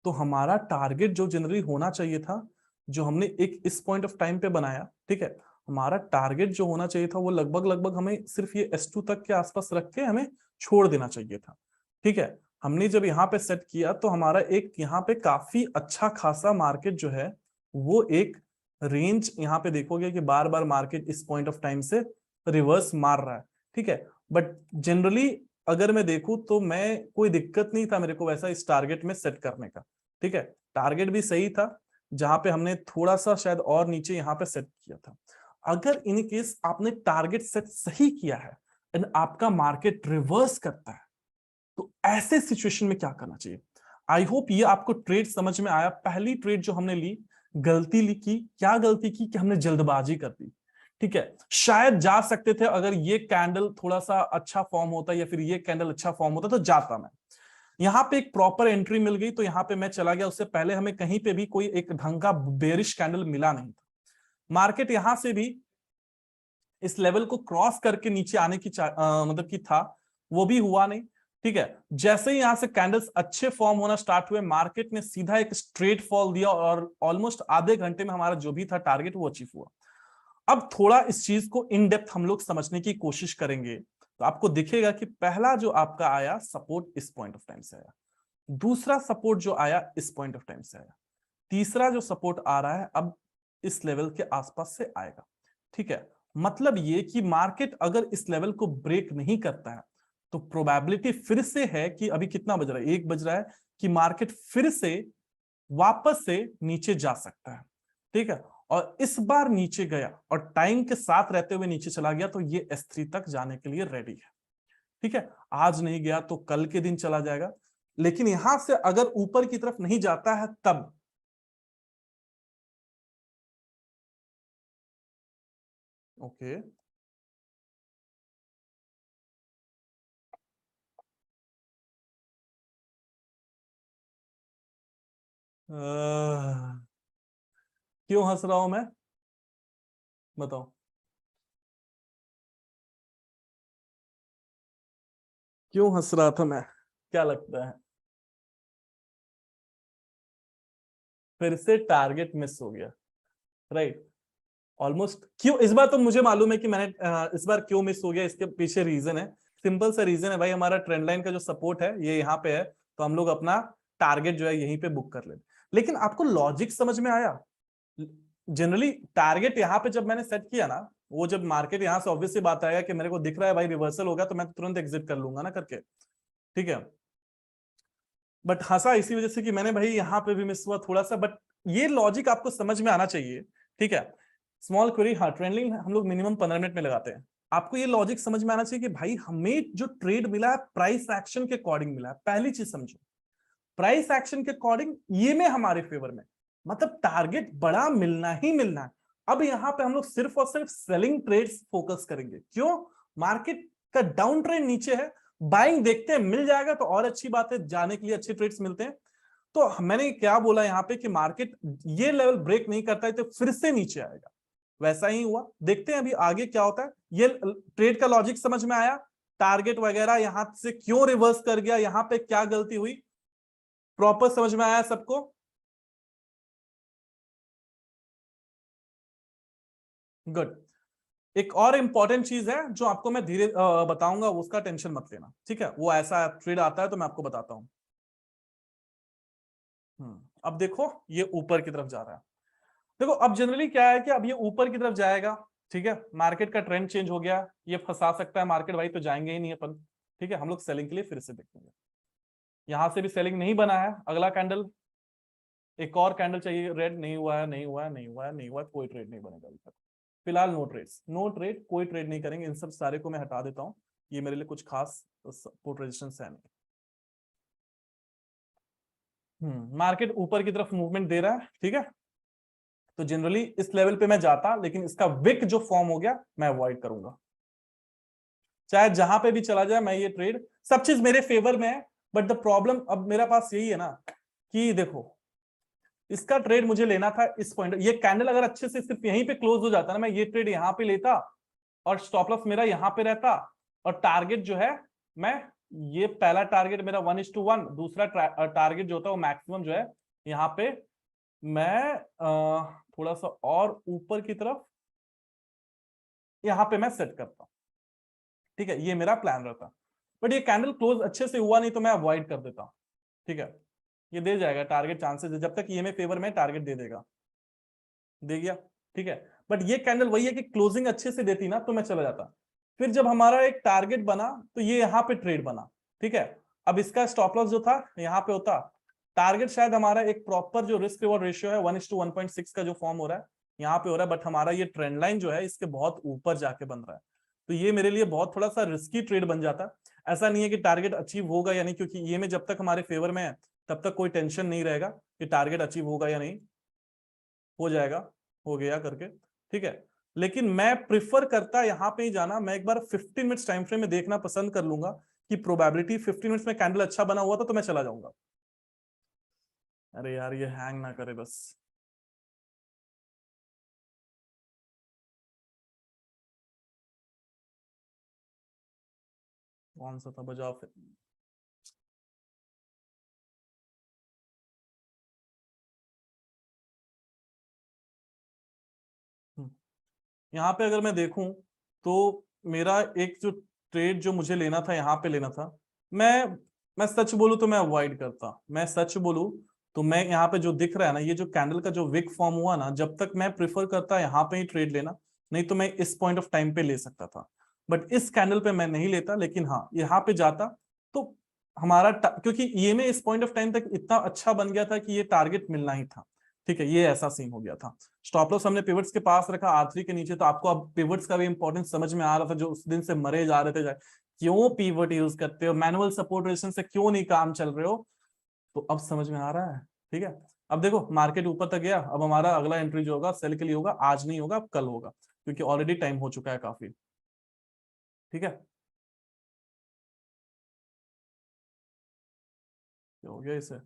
Speaker 1: तो हमारा टारगेट जो जनरली होना चाहिए था, जो हमने एक इस पॉइंट ऑफ टाइम पे बनाया, ठीक है, हमारा टारगेट जो होना चाहिए था वो लगभग लगभग हमें सिर्फ ये S2 तक के आसपास रख के हमें छोड़ देना चाहिए था, ठीक है। हमने जब यहाँ पे सेट किया तो हमारा एक यहाँ पे काफी अच्छा खासा मार्केट जो है वो एक रेंज, यहाँ पे देखोगे कि बार बार मार्केट इस पॉइंट ऑफ टाइम से रिवर्स मार रहा है, ठीक है। बट जनरली अगर मैं देखूं तो मैं कोई दिक्कत नहीं था मेरे को वैसा इस टारगेट में सेट करने का, ठीक है। टारगेट भी सही था, जहां पे हमने थोड़ा सा शायद और नीचे यहाँ पे सेट किया था। अगर इन केस आपने टारगेट सेट सही किया है एंड आपका मार्केट रिवर्स करता है, तो ऐसे सिचुएशन में क्या करना चाहिए। आई होप ये आपको ट्रेड समझ में आया। पहली ट्रेड जो हमने ली, गलती ली की, क्या गलती की कि हमने जल्दबाजी कर दी, ठीक है। शायद जा सकते थे अगर ये कैंडल थोड़ा सा अच्छा फॉर्म होता या फिर ये कैंडल अच्छा फॉर्म होता तो जाता मैं। यहाँ पे एक प्रॉपर एंट्री मिल गई तो यहाँ पे मैं चला गया, उससे पहले हमें कहीं पे भी कोई एक ढंग का बेरिश कैंडल मिला नहीं था। मार्केट यहां से भी इस लेवल को क्रॉस करके नीचे आने की मतलब की था, वो भी हुआ नहीं, ठीक है। जैसे ही यहां से कैंडल्स अच्छे फॉर्म होना स्टार्ट हुए, मार्केट ने सीधा एक स्ट्रेट फॉल दिया और ऑलमोस्ट आधे घंटे में हमारा जो भी था टारगेट वो अचीव हुआ। अब थोड़ा इस चीज को इन डेप्थ हम लोग समझने की कोशिश करेंगे तो आपको दिखेगा कि पहला जो आपका आया सपोर्ट इस पॉइंट ऑफ टाइम से आया, दूसरा सपोर्ट जो आया इस पॉइंट ऑफ टाइम से आया, तीसरा जो सपोर्ट आ रहा है अब इस लेवल के आसपास से आएगा, ठीक है। मतलब ये कि मार्केट अगर इस लेवल को ब्रेक नहीं करता है तो प्रोबेबिलिटी फिर से है कि अभी कितना बज रहा है, 1 बज रहा है, कि मार्केट फिर से वापस से नीचे जा सकता है, ठीक है। और इस बार नीचे गया और टाइम के साथ रहते हुए नीचे चला गया तो ये S3 तक जाने के लिए रेडी है, ठीक है। आज नहीं गया तो कल के दिन चला जाएगा, लेकिन यहां से अगर ऊपर की तरफ नहीं जाता है तब ओके। क्यों हंस रहा हूं मैं, बताओ। क्यों हंस रहा था मैं, क्या लगता है। फिर से टारगेट मिस हो गया, राइट। ऑलमोस्ट क्यों, इस बार तो मुझे मालूम है कि मैंने इस बार क्यों मिस हो गया, इसके पीछे रीजन है। सिंपल सा रीजन है भाई, हमारा ट्रेंड लाइन का जो सपोर्ट है ये यहाँ पे है, तो हम लोग अपना टारगेट जो है यहीं पे बुक कर लेते। लेकिन आपको लॉजिक समझ में आया। जनरली टारगेट यहाँ पे जब मैंने सेट किया ना, वो जब मार्केट यहाँ से ऑब्वियसली बात आएगा कि मेरे को दिख रहा है भाई रिवर्सल होगा तो मैं तुरंत एग्जिट कर लूंगा ना करके, ठीक है। बट हंसा इसी वजह से कि मैंने भाई यहाँ पे भी मिस हुआ थोड़ा सा, बट ये लॉजिक आपको समझ में आना चाहिए, ठीक है। स्मॉल क्वेरी, हाँ ट्रेंडिंग हम लोग मिनिमम 15 मिनट में लगाते हैं। आपको ये लॉजिक समझ में आना चाहिए कि भाई हमें जो ट्रेड मिला है प्राइस एक्शन के अकॉर्डिंग मिला है, पहली चीज समझो। प्राइस एक्शन के अकॉर्डिंग ये में हमारे फेवर में, मतलब टारगेट बड़ा मिलना ही मिलना है। अब यहां पे हम लोग सिर्फ और सिर्फ सेलिंग ट्रेड्स फोकस करेंगे, क्यों, मार्केट का डाउन ट्रेंड नीचे है, बाइंग देखते हैं मिल जाएगा तो और अच्छी बात है, जाने के लिए अच्छे ट्रेड्स मिलते हैं। तो मैंने क्या बोला यहाँ पे कि मार्केट ये लेवल ब्रेक नहीं करता है तो फिर से नीचे आएगा, वैसा ही हुआ। देखते हैं अभी आगे क्या होता है। ये ट्रेड का लॉजिक समझ में आया, टारगेट वगैरह यहां से क्यों रिवर्स कर गया, यहां पे क्या गलती हुई, प्रॉपर समझ में आया सबको। गुड। एक और इंपॉर्टेंट चीज है जो आपको मैं धीरे बताऊंगा, उसका टेंशन मत लेना, ठीक है। वो ऐसा ट्रेड आता है तो मैं आपको बताता हूँ। अब देखो ये ऊपर की तरफ जा रहा है। देखो अब जनरली क्या है कि अब ये ऊपर की तरफ जाएगा, ठीक है, मार्केट का ट्रेंड चेंज हो गया, ये फंसा सकता है मार्केट भाई, तो जाएंगे ही नहीं अपन, ठीक है। हम लोग सेलिंग के लिए फिर से देखेंगे, यहां से भी सेलिंग नहीं बना है, अगला कैंडल, एक और कैंडल चाहिए, रेड नहीं हुआ है, नहीं हुआ है, नहीं हुआ है, नहीं हुआ है, कोई ट्रेड नहीं बनेगा अभी तक। फिलहाल नो ट्रेड्स, नो ट्रेड, कोई ट्रेड नहीं करेंगे, इन सब सारे को मैं हटा देता हूँ, ये मेरे लिए कुछ खास सपोर्ट रेजिस्टेंस है नहीं। मार्केट ऊपर की तरफ मूवमेंट दे रहा है, ठीक है। तो जनरली इस लेवल पे मैं जाता, लेकिन इसका विक जो फॉर्म हो गया मैं अवॉइड करूंगा। चाहे जहां पे भी चला जाए मैं ये ट्रेड, सब चीज मेरे फेवर में है। बट द प्रॉब्लम अब मेरे पास यही है ना कि देखो, इसका ट्रेड मुझे लेना था इस पॉइंट, ये कैंडल अगर अच्छे से सिर्फ यहीं पे क्लोज हो जाता ना, मैं ये ट्रेड यहां पे लेता और स्टॉप लॉस मेरा यहां पे रहता, और टारगेट जो है मैं, ये पहला टारगेट मेरा 1:1, दूसरा टारगेट जो होता है वो मैक्सिमम जो है यहाँ पे मैं थोड़ा सा और ऊपर की तरफ यहाँ पे मैं सेट करता हूँ। ठीक है, ये मेरा प्लान रहता। बट ये कैंडल क्लोज अच्छे से हुआ नहीं तो मैं अवॉइड कर देता हूँ। ठीक है, ये दे जाएगा टारगेट, चांसेस है जब तक ये में फेवर में टारगेट दे देगा, दे गया। ठीक है, बट ये कैंडल वही है कि क्लोजिंग अच्छे से देती ना तो मैं चला जाता। फिर जब हमारा एक टारगेट बना तो ये यहाँ पे ट्रेड बना। ठीक है, अब इसका स्टॉप लॉस जो था यहाँ पे होता, टारगेट शायद हमारा एक प्रॉपर जो रिस्क रिवॉर्ड रेशियो है 1:1.6 का जो फॉर्म हो रहा है यहाँ पे हो रहा है, बट हमारा ये ट्रेंड लाइन जो है इसके बहुत ऊपर जाके बन रहा है। तो ये मेरे लिए बहुत थोड़ा सा रिस्की ट्रेड बन जाता है। ऐसा नहीं है कि टारगेट अचीव होगा या नहीं, क्योंकि ये में जब तक हमारे फेवर में है तब तक कोई टेंशन नहीं रहेगा कि टारगेट अचीव होगा या नहीं, हो जाएगा, हो गया करके। ठीक है, लेकिन मैं प्रिफर करता यहाँ पे ही जाना। मैं एक बार 15 मिनट्स टाइम फ्रेम में देखना पसंद कर लूंगा कि प्रोबेबिलिटी 15 मिनट्स में कैंडल अच्छा बना हुआ था तो मैं चला जाऊंगा। अरे यार ये हैंग ना करे बस। कौन सा था, बजाओ फिर। यहाँ पे अगर मैं देखूं तो मेरा एक जो ट्रेड जो मुझे लेना था यहाँ पे लेना था, मैं मैं सच बोलूं तो मैं अवॉइड करता। मैं सच बोलूं तो मैं यहाँ पे जो दिख रहा है ना, ये जो कैंडल का जो विक फॉर्म हुआ ना, जब तक मैं प्रिफर करता यहाँ पे ही ट्रेड लेना, नहीं तो मैं इस पॉइंट ऑफ टाइम पे ले सकता था। बट इस कैंडल पे मैं नहीं लेता, लेकिन हाँ यहाँ पे जाता तो हमारा क्योंकि ये में इस पॉइंट ऑफ टाइम तक इतना अच्छा बन गया था कि ये टारगेट मिलना ही था। ठीक है, ये ऐसा सीन हो गया था। स्टॉप लॉस हमने पिवट्स के पास रखा, R3 के नीचे, तो आपको अब पिवट्स का भी इंपॉर्टेंस समझ में आ रहा था, जो उस दिन से मरे जा रहे थे जाए क्यों पिवट यूज करते हो, मैनुअल सपोर्ट रेजिस्टेंस से क्यों नहीं काम चल रहे हो। तो अब समझ में आ रहा है। ठीक है, अब देखो मार्केट ऊपर तक गया, अब हमारा अगला एंट्री जो होगा सेल के लिए होगा, आज नहीं होगा अब कल होगा, क्योंकि ऑलरेडी टाइम हो चुका है काफी। ठीक है, ये हो गया इसे।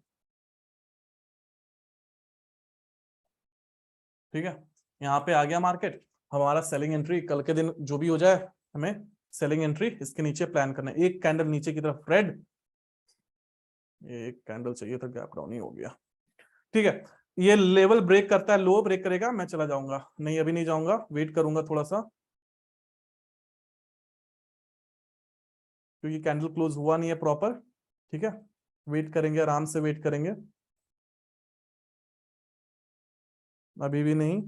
Speaker 1: ठीक है, यहाँ पे आ गया मार्केट, हमारा सेलिंग एंट्री कल के दिन जो भी हो जाए, हमें सेलिंग एंट्री इसके नीचे प्लान करना है। एक कैंडल नीचे की तरफ रेड, एक कैंडल चाहिए था, गैप डाउन ही हो गया। ठीक है, ये लेवल ब्रेक करता है, लो ब्रेक करेगा मैं चला जाऊंगा, नहीं अभी नहीं जाऊंगा, वेट करूंगा थोड़ा सा, क्योंकि कैंडल क्लोज हुआ नहीं है प्रॉपर। ठीक है, वेट करेंगे, आराम से वेट करेंगे, अभी भी नहीं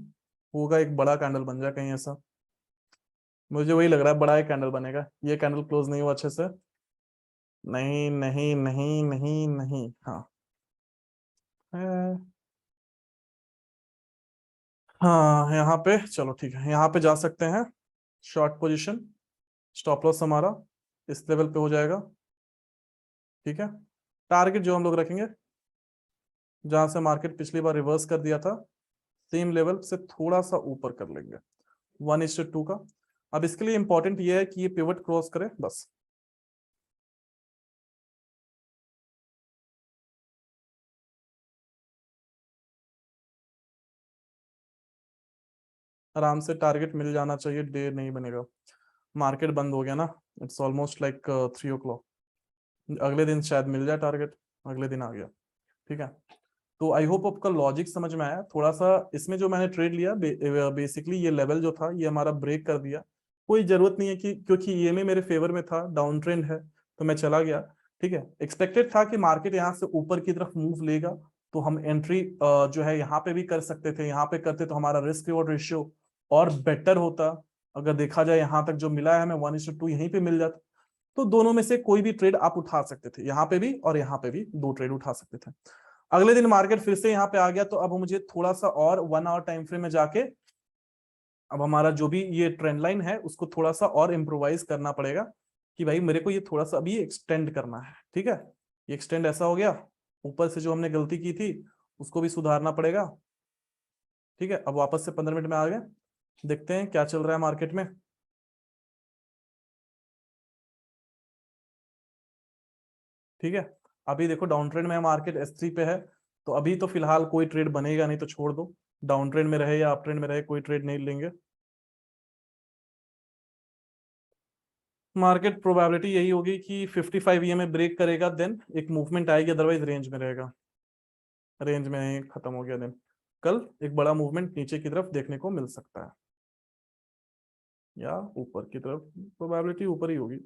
Speaker 1: होगा, एक बड़ा कैंडल बन जाए कहीं ऐसा, मुझे वही लग रहा है बड़ा एक कैंडल बनेगा। ये कैंडल क्लोज नहीं हुआ अच्छे से, नहीं नहीं नहीं नहीं नहीं, हाँ हाँ यहाँ पे चलो ठीक है, यहाँ पे जा सकते हैं शॉर्ट पोजीशन। स्टॉप लॉस हमारा इस लेवल पे हो जाएगा। ठीक है, टारगेट जो हम लोग रखेंगे जहां से मार्केट पिछली बार रिवर्स कर दिया था, सेम लेवल से थोड़ा सा ऊपर कर लेंगे 1:2 का। अब इसके लिए इंपॉर्टेंट ये है कि ये पिवट क्रॉस करे बस। आराम से टारगेट मिल जाना चाहिए, देर नहीं बनेगा। मार्केट बंद हो गया ना, इट्स ऑलमोस्ट लाइक 3 o'clock, अगले दिन शायद मिल जाए टारगेट, अगले दिन आ गया। ठीक है, तो आई होप आपका लॉजिक समझ में आया थोड़ा सा। इसमें जो मैंने ट्रेड लिया बेसिकली ये लेवल जो था ये हमारा ब्रेक कर दिया, कोई जरूरत नहीं है कि, क्योंकि ये में मेरे फेवर में था, डाउन ट्रेंड है तो मैं चला गया। ठीक है, एक्सपेक्टेड था कि मार्केट यहाँ से ऊपर की तरफ मूव लेगा, तो हम एंट्री जो है यहाँ पे भी कर सकते थे, यहाँ पे करते तो हमारा रिस्क रिवॉर्ड रेशियो और बेटर होता। अगर देखा जाए यहाँ तक जो मिला है हमें 1:2 यहीं पे मिल जाता, तो दोनों में से कोई भी ट्रेड आप उठा सकते थे, यहाँ पे भी और यहाँ पे भी दो ट्रेड उठा सकते थे। अगले दिन मार्केट फिर से यहाँ पे आ गया, तो अब मुझे थोड़ा सा और 1 आवर टाइम फ्रेम में जाके अब हमारा जो भी ये ट्रेंड लाइन है उसको थोड़ा सा और इम्प्रोवाइज करना पड़ेगा, कि भाई मेरे को ये थोड़ा सा अभी एक्सटेंड करना है। ठीक है, ये एक्सटेंड ऐसा हो गया, ऊपर से जो हमने गलती की थी उसको भी सुधारना पड़ेगा। ठीक है, अब वापस से 15 मिनट में आ गए, देखते हैं क्या चल रहा है मार्केट में। ठीक है, अभी देखो डाउन ट्रेंड में मार्केट S3 पे है, तो अभी तो फिलहाल कोई ट्रेड बनेगा नहीं, तो छोड़ दो। डाउन ट्रेंड में रहे या अप ट्रेंड में रहे, कोई ट्रेड नहीं लेंगे। मार्केट प्रोबेबिलिटी यही होगी कि 55 EMA ब्रेक करेगा, देन एक मूवमेंट आएगी, अदरवाइज रेंज में रहेगा। रेंज में खत्म हो गया, देन कल एक बड़ा मूवमेंट नीचे की तरफ देखने को मिल सकता है, या ऊपर की तरफ, प्रोबेबिलिटी ऊपर ही होगी।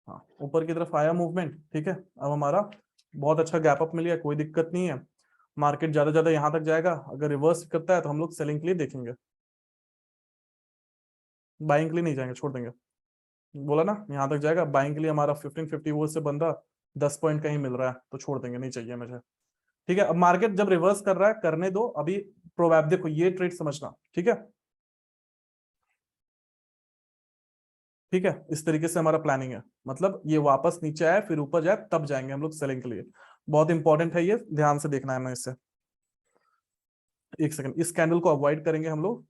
Speaker 1: हाँ, ऊपर की तरफ आया मूवमेंट, ठीक है। अब हमारा बहुत अच्छा गैप अप मिल गया, कोई दिक्कत नहीं है। मार्केट ज्यादा ज्यादा यहाँ तक जाएगा, अगर रिवर्स करता है तो हम लोग सेलिंग के लिए देखेंगे, बाइंग के लिए नहीं जाएंगे, छोड़ देंगे। बोला ना, यहाँ तक जाएगा, बाइंग के लिए हमारा 1550 वो से बंदा 10 पॉइंट कहीं मिल रहा है, तो छोड़ देंगे, नहीं चाहिए मुझे। ठीक है, अब मार्केट जब रिवर्स कर रहा है, करने दो अभी। प्रोबेब देखो, ये ट्रेड समझना, ठीक है। ठीक है, इस तरीके से हमारा प्लानिंग है, मतलब ये वापस नीचे आए फिर ऊपर जाए, तब जाएंगे हम लोग सेलिंग के लिए। बहुत इंपॉर्टेंट है ये, ध्यान से देखना है हमें इससे। एक सेकंड, इस कैंडल को अवॉइड करेंगे हम लोग।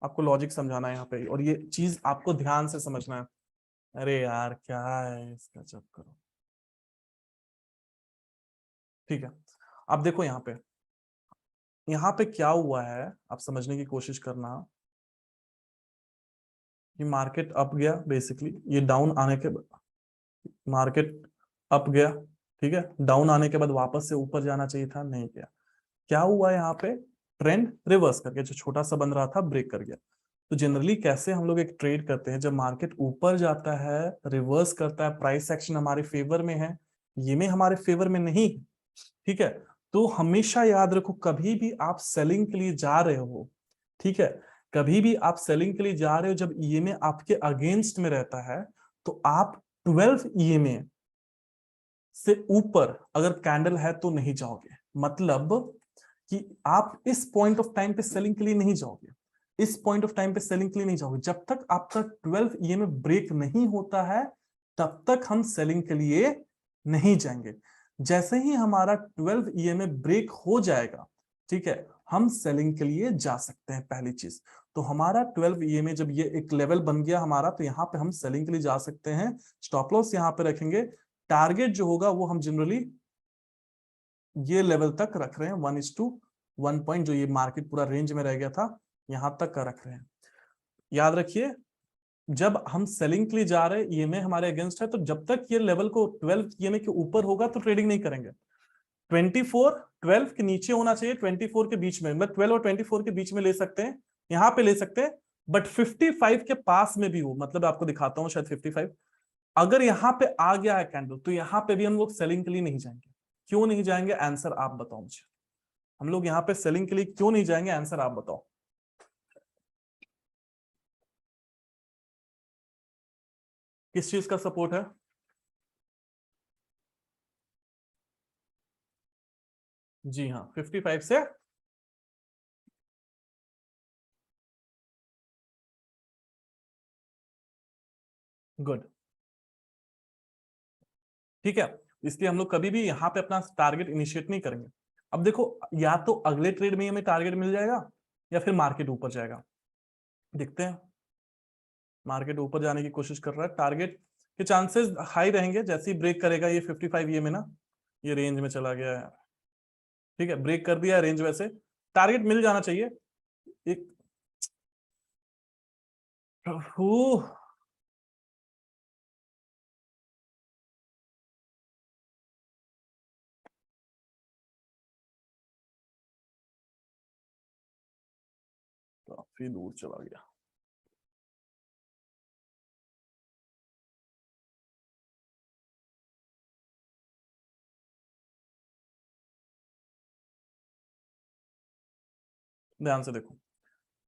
Speaker 1: आपको लॉजिक समझाना है यहाँ पे, और ये चीज आपको ध्यान से समझना है। अरे यार क्या है इसका चक्कर। ठीक है, अब देखो यहाँ पे क्या हुआ है, आप समझने की कोशिश करना। कि मार्केट अप गया, बेसिकली ये डाउन आने के, मार्केट अप गया, ठीक है, डाउन आने के बाद वापस से ऊपर जाना चाहिए था, नहीं गया। क्या हुआ यहाँ पे, ट्रेंड रिवर्स करके जो छोटा सा बन रहा था ब्रेक कर गया। तो जनरली कैसे हम लोग एक ट्रेड करते हैं, जब मार्केट ऊपर जाता है, रिवर्स करता है, प्राइस एक्शन हमारे फेवर में है, ये में हमारे फेवर में नहीं, ठीक है, तो हमेशा याद रखो, कभी भी आप सेलिंग के लिए जा रहे हो, ठीक है, कभी भी आप सेलिंग के लिए जा रहे हो जब ईएमए आपके अगेंस्ट में रहता है, तो आप 12 ईएमए से ऊपर अगर कैंडल है तो नहीं जाओगे। मतलब कि आप इस पॉइंट ऑफ टाइम पे सेलिंग के लिए नहीं जाओगे, इस पॉइंट ऑफ टाइम पे सेलिंग के लिए नहीं जाओगे, जब तक आपका 12 ईएमए ब्रेक नहीं होता है, तब तक हम सेलिंग के लिए नहीं जाएंगे। जैसे ही हमारा 12 ईएमए ब्रेक हो जाएगा, ठीक है, हम सेलिंग के लिए जा सकते हैं, पहली चीज। तो हमारा 12 ईएमए जब ये एक लेवल बन गया हमारा, तो यहाँ पे हम सेलिंग के लिए जा सकते हैं। स्टॉप लॉस यहाँ पे रखेंगे, टारगेट जो होगा वो हम जनरली ये लेवल तक रख रहे हैं, 1:1 पॉइंट, जो ये मार्केट पूरा रेंज में रह गया था, यहां तक का रख रहे हैं। याद रखिए, जब हम सेलिंग के लिए जा रहे हैं, ईएमए हमारे अगेंस्ट है, तो जब तक ये लेवल को 12 ईएमए के ऊपर होगा तो ट्रेडिंग नहीं करेंगे। 24 12 के नीचे होना चाहिए, 24 के बीच में, मतलब 12 और 24 के बीच में ले सकते हैं, यहां पे ले सकते हैं। बट 55 के पास में भी हो, मतलब आपको दिखाता हूं शायद 55, अगर यहां पे आ गया है कैंडल, तो यहां पे भी हम लोग सेलिंग के लिए नहीं जाएंगे। क्यों नहीं जाएंगे, आंसर आप बताओ मुझे। हम लोग यहाँ पे सेलिंग के लिए क्यों नहीं जाएंगे, आंसर आप बताओ। किस चीज का सपोर्ट है? जी हाँ, 55 से। गुड, ठीक है, इसलिए हम लोग कभी भी यहाँ पे अपना टारगेट इनिशिएट नहीं करेंगे। अब देखो, या तो अगले ट्रेड में हमें टारगेट मिल जाएगा, या फिर मार्केट ऊपर जाएगा। देखते हैं, मार्केट ऊपर जाने की कोशिश कर रहा है, टारगेट के चांसेस हाई रहेंगे, जैसे ही ब्रेक करेगा ये 55 ये में ना, ये रेंज में चला गया है, ठीक है, ब्रेक कर दिया रेंज, वैसे टारगेट मिल जाना चाहिए एक। काफी दूर चला गया। ध्यान से देखो,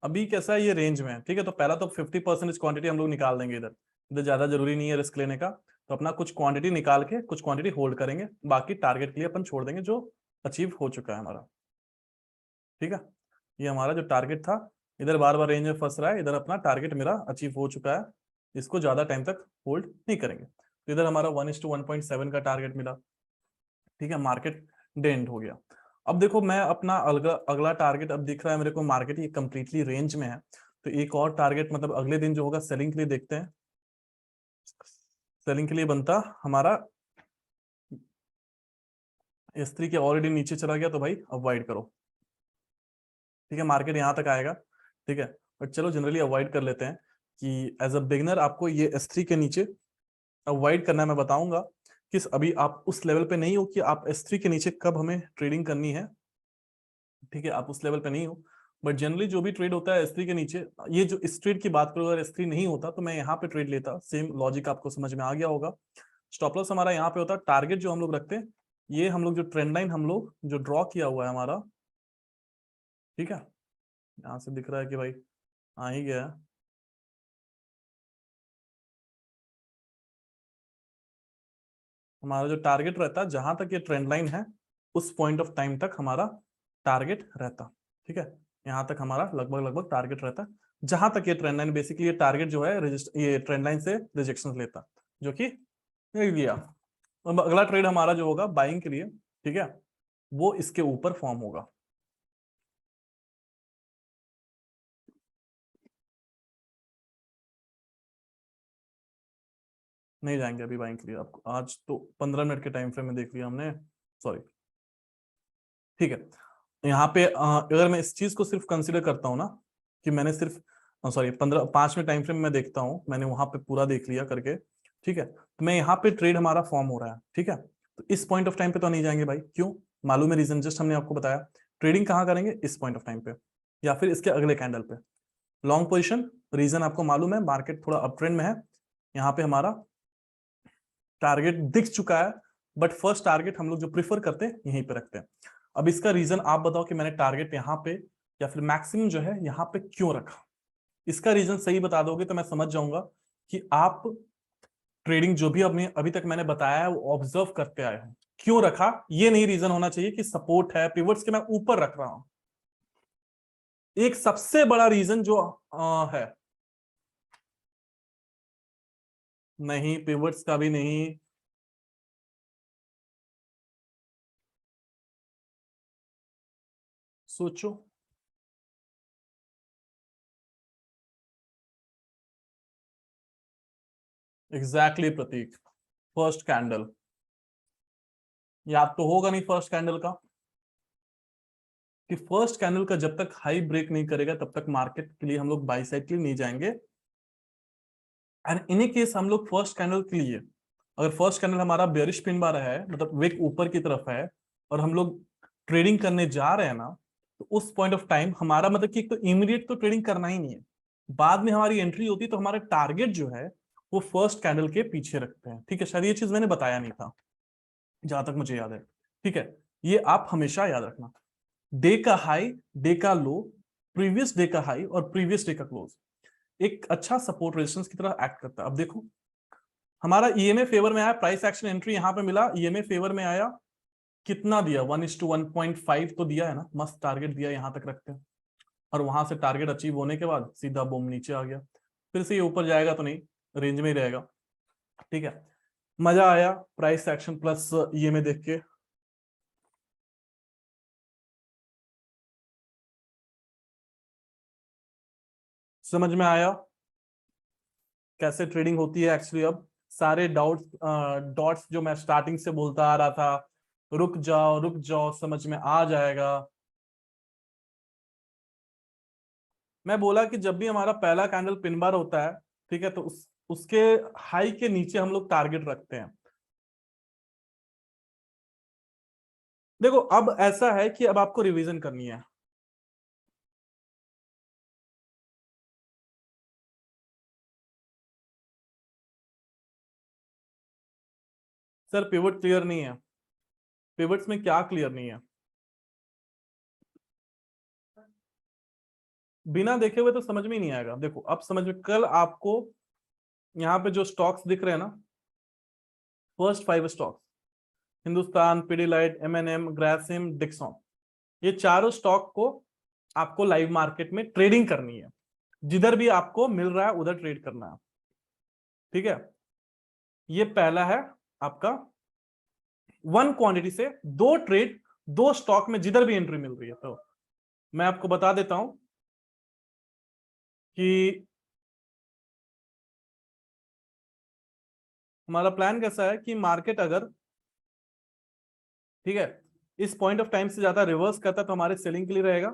Speaker 1: अभी कैसा है, ये रेंज में है, ठीक है, तो पहला तो 50% क्वांटिटी हम लोग निकाल देंगे इधर, इधर ज्यादा जरूरी नहीं है रिस्क लेने का, तो अपना कुछ क्वांटिटी निकाल के कुछ क्वांटिटी होल्ड करेंगे, बाकी टारगेट के लिए अपन छोड़ देंगे जो अचीव हो चुका है हमारा। ठीक है, ये हमारा जो टारगेट था, इधर बार बार रेंज में फंस रहा है, इधर अपना टारगेट मेरा अचीव हो चुका है, इसको ज्यादा टाइम तक होल्ड नहीं करेंगे। तो इधर हमारा 1:1.7 का टारगेट मिला, ठीक है, मार्केट डेंट हो गया। अब देखो मैं अपना अगला अगला टारगेट अब दिख रहा है मेरे को, मार्केट ये कंप्लीटली रेंज में है, तो एक और टारगेट मतलब अगले दिन जो होगा सेलिंग के लिए देखते हैं। सेलिंग के लिए बनता हमारा S3 के ऑलरेडी नीचे चला गया तो भाई अवॉइड करो, ठीक है, मार्केट यहाँ तक आएगा, ठीक है, बट चलो जनरली अवॉइड कर लेते हैं कि एज अ बिगनर आपको ये S3 के नीचे अवॉइड करना है। मैं बताऊंगा कि अभी आप उस लेवल पे नहीं हो कि आप S3 के नीचे कब हमें ट्रेडिंग करनी है, ठीक है, आप उस लेवल पे नहीं हो, बट जनरली जो भी ट्रेड होता है S3 के नीचे, ये जो इस ट्रेड की बात करूं अगर S3 नहीं होता तो मैं यहाँ पे ट्रेड लेता, सेम लॉजिक आपको समझ में आ गया होगा। स्टॉप लॉस हमारा यहाँ पे होता है, टारगेट जो हम लोग रखते हैं, ये हम लोग जो ट्रेंड लाइन हम लोग जो ड्रॉ किया हुआ है हमारा, ठीक है, यहाँ से दिख रहा है कि भाई आ ही गया है, हमारा जो टारगेट रहता है जहां तक ये ट्रेंड लाइन है उस पॉइंट ऑफ टाइम तक हमारा टारगेट रहता, ठीक है, यहाँ तक हमारा लगभग लगभग टारगेट रहता है, जहां तक ये ट्रेंड लाइन बेसिकली ये टारगेट जो है ये ट्रेंड लाइन से रिजेक्शन लेता, जो कि ये लिया। अब अगला ट्रेड हमारा जो होगा बाइंग के लिए, ठीक है, वो इसके ऊपर फॉर्म होगा। नहीं जाएंगे अभी बाइंग के लिए, आपको आज तो 15 मिनट के टाइम फ्रेम में देख लिया हमने, सॉरी, ठीक है। यहाँ पे अगर मैं इस चीज को सिर्फ कंसिडर करता हूँ ना कि मैंने सिर्फ सॉरी 5 मिनट टाइम फ्रेम में देखता हूँ, मैंने वहां पे पूरा देख लिया करके, ठीक है, तो मैं यहाँ पे ट्रेड हमारा फॉर्म हो रहा है, ठीक है, तो इस पॉइंट ऑफ टाइम पे तो नहीं जाएंगे भाई, क्यों, मालूम है रीजन, जस्ट हमने आपको बताया, ट्रेडिंग कहाँ करेंगे, इस पॉइंट ऑफ टाइम पे या फिर इसके अगले कैंडल पे। लॉन्ग पोजिशन रीजन आपको मालूम है, मार्केट थोड़ा अप ट्रेंड में है, यहाँ पे हमारा टारगेट दिख चुका है, बट फर्स्ट टारगेट हम लोग जो प्रिफर करते हैं यहीं पे रखते हैं। अब इसका रीजन आप बताओ कि मैंने टारगेट यहाँ पे या फिर मैक्सिमम जो है यहाँ पे क्यों रखा, इसका रीजन सही बता दोगे तो मैं समझ जाऊंगा कि आप ट्रेडिंग जो भी अभी तक मैंने बताया है वो ऑब्जर्व करते आए हो। क्यों रखा, ये नहीं रीजन होना चाहिए कि सपोर्ट है पिवट्स के मैं ऊपर रख रहा हूं। एक सबसे बड़ा रीजन जो है, नहीं पिवट्स का भी नहीं, सोचो, एग्जैक्टली प्रतीक, फर्स्ट कैंडल याद तो होगा नहीं फर्स्ट कैंडल का, कि फर्स्ट कैंडल का जब तक हाई ब्रेक नहीं करेगा तब तक मार्केट के लिए हम लोग बाई साइड के लिए नहीं जाएंगे। एंड इन केस हम लोग फर्स्ट कैंडल के लिए, अगर फर्स्ट कैंडल हमारा बेरिश पिन बार है, मतलब विक ऊपर की तरफ है और हम लोग ट्रेडिंग करने जा रहे हैं ना, तो उस पॉइंट ऑफ टाइम हमारा मतलब कि एक तो इमीडिएट तो ट्रेडिंग करना ही नहीं है, बाद में हमारी एंट्री होती है तो हमारा टारगेट जो है वो फर्स्ट कैंडल के पीछे रखते हैं, ठीक है, शायद ये चीज मैंने बताया नहीं था जहां तक मुझे याद है, ठीक है, ये आप हमेशा याद रखना, डे का हाई, डे का लो, प्रीवियस डे का हाई और प्रीवियस डे का क्लोज एक अच्छा सपोर्ट रेजिस्टेंस की तरह एक्ट करता है। अब देखो हमारा ईएमए फेवर में आया, प्राइस एक्शन एंट्री यहां पे मिला, ईएमए फेवर में आया, कितना दिया 1:1.5 तो दिया है ना, मस्त टारगेट दिया, यहां तक रखते हैं, और वहां से टारगेट अचीव होने के बाद सीधा बूम नीचे आ गया, फिर से ये ऊपर जाएगा तो नहीं, रेंज में ही रहेगा, ठीक है, मजा आया प्राइस एक्शन प्लस ईएमए देख के, समझ में आया कैसे ट्रेडिंग होती है एक्चुअली। अब सारे डॉट्स जो मैं स्टार्टिंग से बोलता आ रहा था, रुक जाओ समझ में आ जाएगा। मैं बोला कि जब भी हमारा पहला कैंडल पिन बार होता है, ठीक है, तो उसके हाई के नीचे हम लोग टारगेट रखते हैं। देखो अब ऐसा है कि अब आपको रिवीजन करनी है, सर पिवट क्लियर नहीं है, पिवट्स में क्या क्लियर नहीं है, बिना देखे हुए तो समझ में ही नहीं आएगा। देखो अब समझ में, कल आपको यहाँ पे जो स्टॉक्स दिख रहे हैं ना, first 5 stocks, Hindustan, Pidilite, M N M, Grasim, Dixon, ये चारों स्टॉक को आपको लाइव मार्केट में ट्रेडिंग करनी है, जिधर भी आपको मिल रहा है उधर ट्रेड करना है, ठीक है, ये पहला है आपका वन क्वांटिटी से 2 ट्रेड दो स्टॉक में जिधर भी एंट्री मिल रही है। तो मैं आपको बता देता हूं कि हमारा प्लान कैसा है कि मार्केट अगर, ठीक है, इस पॉइंट ऑफ टाइम से ज्यादा रिवर्स करता है तो हमारे सेलिंग के लिए रहेगा।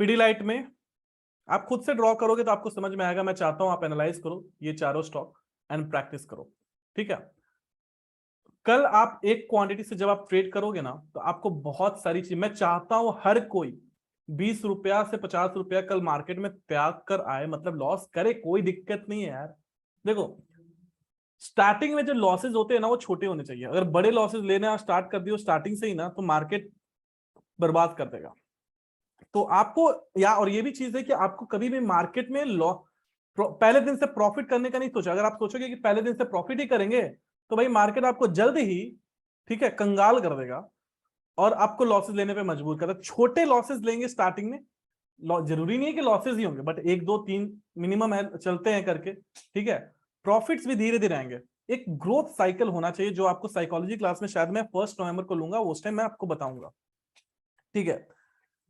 Speaker 1: पीडीलाइट में आप खुद से ड्रॉ करोगे तो आपको समझ में आएगा। मैं चाहता हूं आप एनालाइज करो ये चारों स्टॉक एंड प्रैक्टिस करो, ठीक है। कल आप एक क्वांटिटी से जब आप ट्रेड करोगे ना तो आपको बहुत सारी चीज, मैं चाहता हूं हर कोई 20 रुपया से 50 रुपया कल मार्केट में त्याग कर आए, मतलब लॉस करे, कोई दिक्कत नहीं है यार। देखो स्टार्टिंग में जो लॉसेज होते हैं ना वो छोटे होने चाहिए। अगर बड़े लॉसेज लेना स्टार्ट कर दियो स्टार्टिंग से ही ना तो मार्केट बर्बाद कर देगा। तो आपको या और ये भी चीज है कि आपको कभी भी मार्केट में पहले दिन से प्रॉफिट करने का नहीं सोचा। अगर आप सोचोगे कि पहले दिन से प्रॉफिट ही करेंगे तो भाई मार्केट आपको जल्द ही, ठीक है, कंगाल कर देगा और आपको लॉसेस लेने पे मजबूर कर देगा। छोटे लॉसेस लेंगे स्टार्टिंग में, जरूरी नहीं है कि लॉसेस ही होंगे, बट 1 2 3 मिनिमम है, चलते हैं करके, ठीक है। प्रॉफिट्स भी धीरे धीरे आएंगे। एक ग्रोथ साइकिल होना चाहिए जो आपको साइकोलॉजी क्लास में शायद मैं 1 नवंबर को लूंगा, उस टाइम मैं आपको बताऊंगा, ठीक है।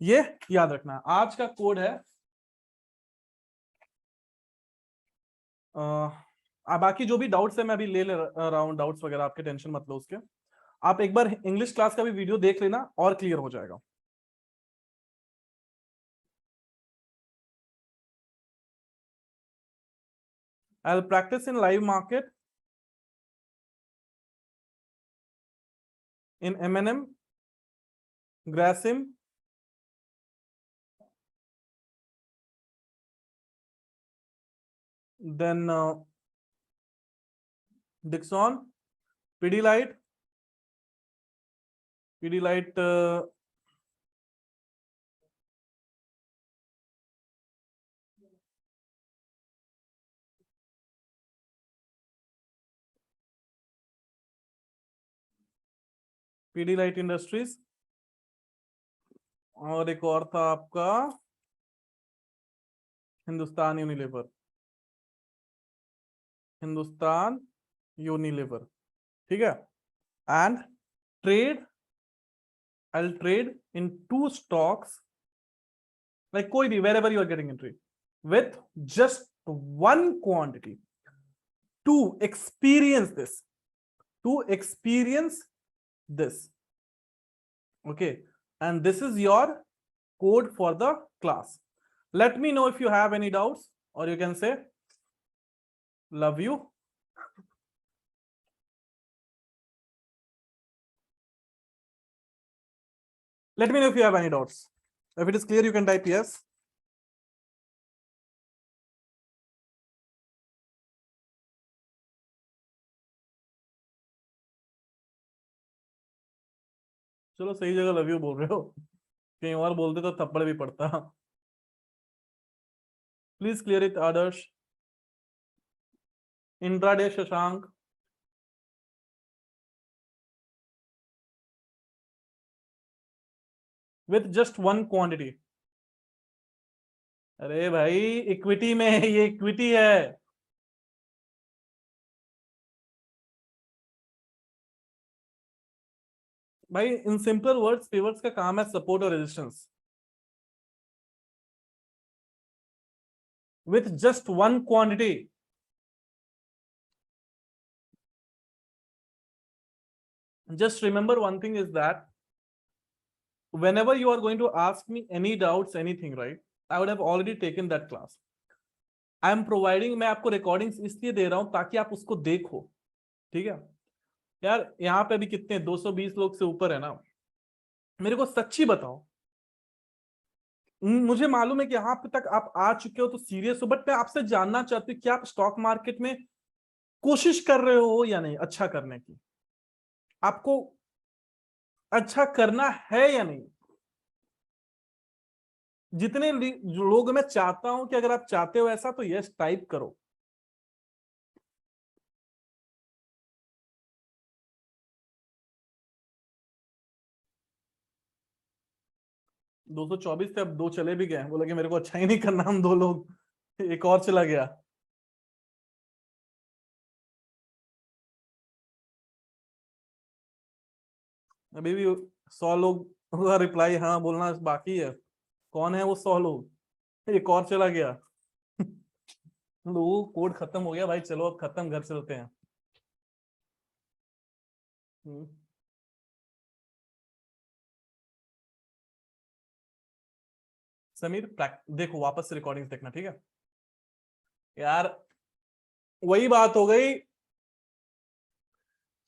Speaker 1: ये याद रखना। आज का कोड है बाकी जो भी डाउट्स है मैं अभी ले रहा हूं, डाउट्स वगैरह आपके टेंशन मत लो उसके। आप एक बार इंग्लिश क्लास का भी वीडियो देख लेना और क्लियर हो जाएगा। I'll practice in live market in M&M, Grasim, then Dixon, Pidilite, Pidilite, Pidilite industries, और एक और था आपका हिंदुस्तान यूनिलीवर, हिंदुस्तान यूनिलीवर, ठीक है। And trade, I'll trade in 2 stocks, like कोई भी wherever you are getting entry with just one quantity to experience this, to experience this, okay. And this is your code for the class. Let me know if you have any doubts, or you can say love you. Let me know if you have any doubts. If it is clear you can type yes. चलो सही जगह love you बोल रहे हो, कहीं और बोलते तो थप्पड़ भी पड़ता। Please clear it Adarsh. Intraday Shashank, with just one quantity। अरे भाई इक्विटी में ये इक्विटी है। भाई इन सिंपल वर्ड्स पिवट्स का काम है सपोर्ट और resistance. with just one quantity, just remember one thing is that whenever you are going to ask me any doubts anything, right, I would have already taken that class. I am providing, मैं आपको recordings इसलिए दे रहा हूं ताकि आप उसको देखो, ठीक है। यार यहाँ पे भी कितने 220 लोग से ऊपर है ना। मेरे को सच्ची बताओ, मुझे मालूम है कि यहाँ पे तक आप आ चुके हो तो सीरियस हो, बट मैं आपसे जानना चाहती हूँ कि आप स्टॉक मार्केट में कोशिश कर रहे हो या नहीं अच्छा करने की। आपको अच्छा करना है या नहीं। जितने लोग, मैं चाहता हूं कि अगर आप चाहते हो ऐसा तो यस टाइप करो। दो सौ चौबीस थे, अब 2 चले भी गए, बोला कि मेरे को अच्छा ही नहीं करना, हम 2 लोग, एक और चला गया। अभी भी 100 लोग का रिप्लाई हाँ बोलना बाकी है। कौन है वो 100 लोग? एक और चला गया। लोग कोड खत्म हो गया भाई, चलो अब खत्म, घर चलते हैं। हम्म। समीर देखो वापस से रिकॉर्डिंग देखना, ठीक है यार। वही बात हो गई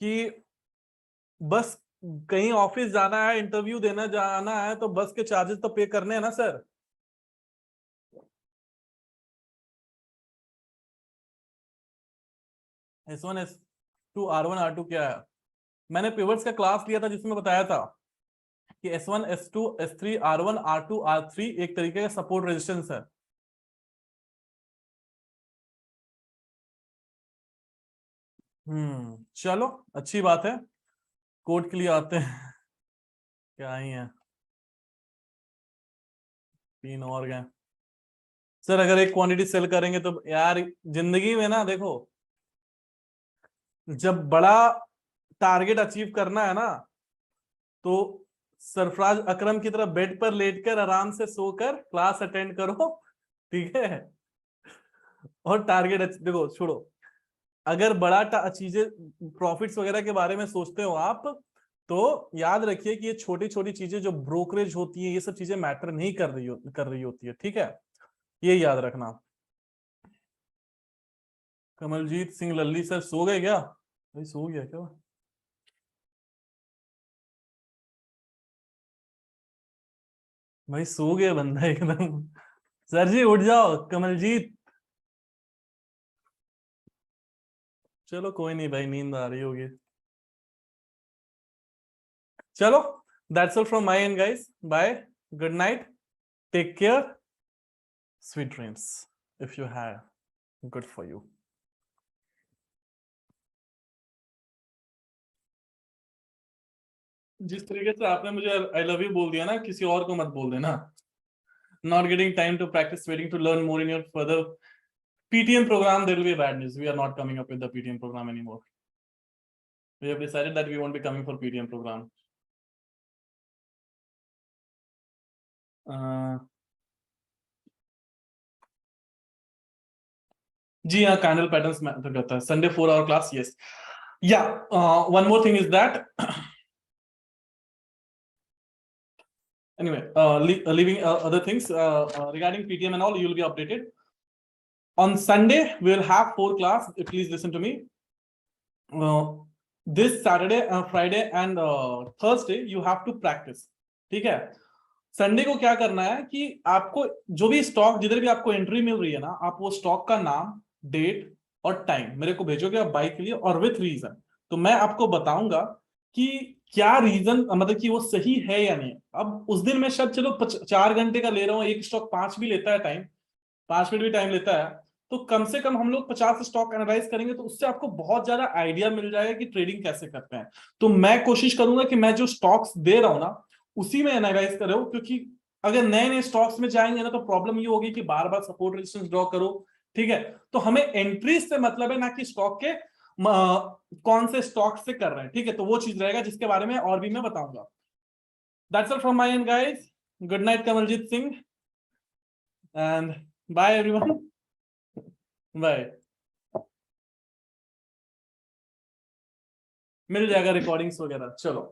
Speaker 1: कि बस कहीं ऑफिस जाना है, इंटरव्यू देना जाना है, तो बस के चार्जेस तो पे करने हैं ना sir. S1 S2 R1 R2 क्या है? मैंने पिवट्स का क्लास लिया था जिसमें बताया था कि S1 S2 S3 R1 R2 R3 एक तरीके का सपोर्ट रेजिस्टेंस है। चलो अच्छी बात है। कोड के लिए आते हैं। क्या ही है, 3 और गए। सर अगर एक क्वांटिटी सेल करेंगे तो यार जिंदगी में ना देखो, जब बड़ा टारगेट अचीव करना है ना, तो सरफराज अकरम की तरह बेड पर लेटकर आराम से सोकर क्लास अटेंड करो, ठीक है। और टारगेट देखो छोड़ो। अगर बड़ा चीजें प्रॉफिट्स वगैरह के बारे में सोचते हो आप, तो याद रखिए कि ये छोटी छोटी चीजें जो ब्रोकरेज होती है, ये सब चीजें मैटर नहीं कर रही होती है, ठीक है। ये याद रखना। कमलजीत सिंह लल्ली सर सो गए क्या? भाई सो गया क्या? भाई सो गया बंदा एकदम। सर जी उठ जाओ कमलजीत। चलो कोई नहीं भाई, नींद आ रही होगी। चलो, that's all from my end guys, bye, good night, take care, sweet dreams if you have, good for you. जिस तरीके से आपने मुझे आई लव यू बोल दिया ना, किसी और को मत बोल देना। Not getting time to practice, waiting to learn more in your further PTM program, there will be bad news. We are not coming up with the PTM program anymore. We have decided that we won't be coming for PTM program. जी हाँ, candle patterns matter करता है। Sunday 4 hour class, yes या। One more thing is that, anyway, leaving other things regarding PTM and all, you will be updated. On Sunday, we will have 4 class. Please listen to me. This Saturday, Friday and Thursday, you have to practice. ठीक है। Sunday को क्या करना है कि आपको जो भी स्टॉक, जिधर भी आपको एंट्री मिल रही है ना, आप वो स्टॉक का नाम, डेट और टाइम मेरे को भेजोगे आप बाई के लिए, और विथ रीजन। तो मैं आपको बताऊंगा कि क्या रीजन, मतलब कि वो सही है या नहीं। अब उस दिन मैं शायद चलो 4 घंटे का ले रहा हूँ, एक स्टॉक 5 भी लेता है टाइम, 5 मिनट भी टाइम लेता है, तो कम से कम हम लोग 50 स्टॉक एनालाइज करेंगे, तो उससे आपको बहुत ज्यादा आइडिया मिल जाएगा कि ट्रेडिंग कैसे करते हैं। तो मैं कोशिश करूंगा कि मैं जो स्टॉक्स दे रहा हूं ना, उसी में एनालाइज करो, क्योंकि अगर नए नए स्टॉक्स में जाएंगे ना, तो प्रॉब्लम ये होगी कि बार बार सपोर्ट रेजिस्टेंस ड्रॉ करो, ठीक है। तो हमें एंट्री से मतलब है, ना कि स्टॉक के कौन से स्टॉक से कर रहे हैं, ठीक है। तो वो चीज रहेगा जिसके बारे में और भी मैं बताऊंगा। That's all from my end guys, good night Kamaljeet Singh, and bye everyone, bye. मिल जाएगा रिकॉर्डिंग्स वगैरह, चलो।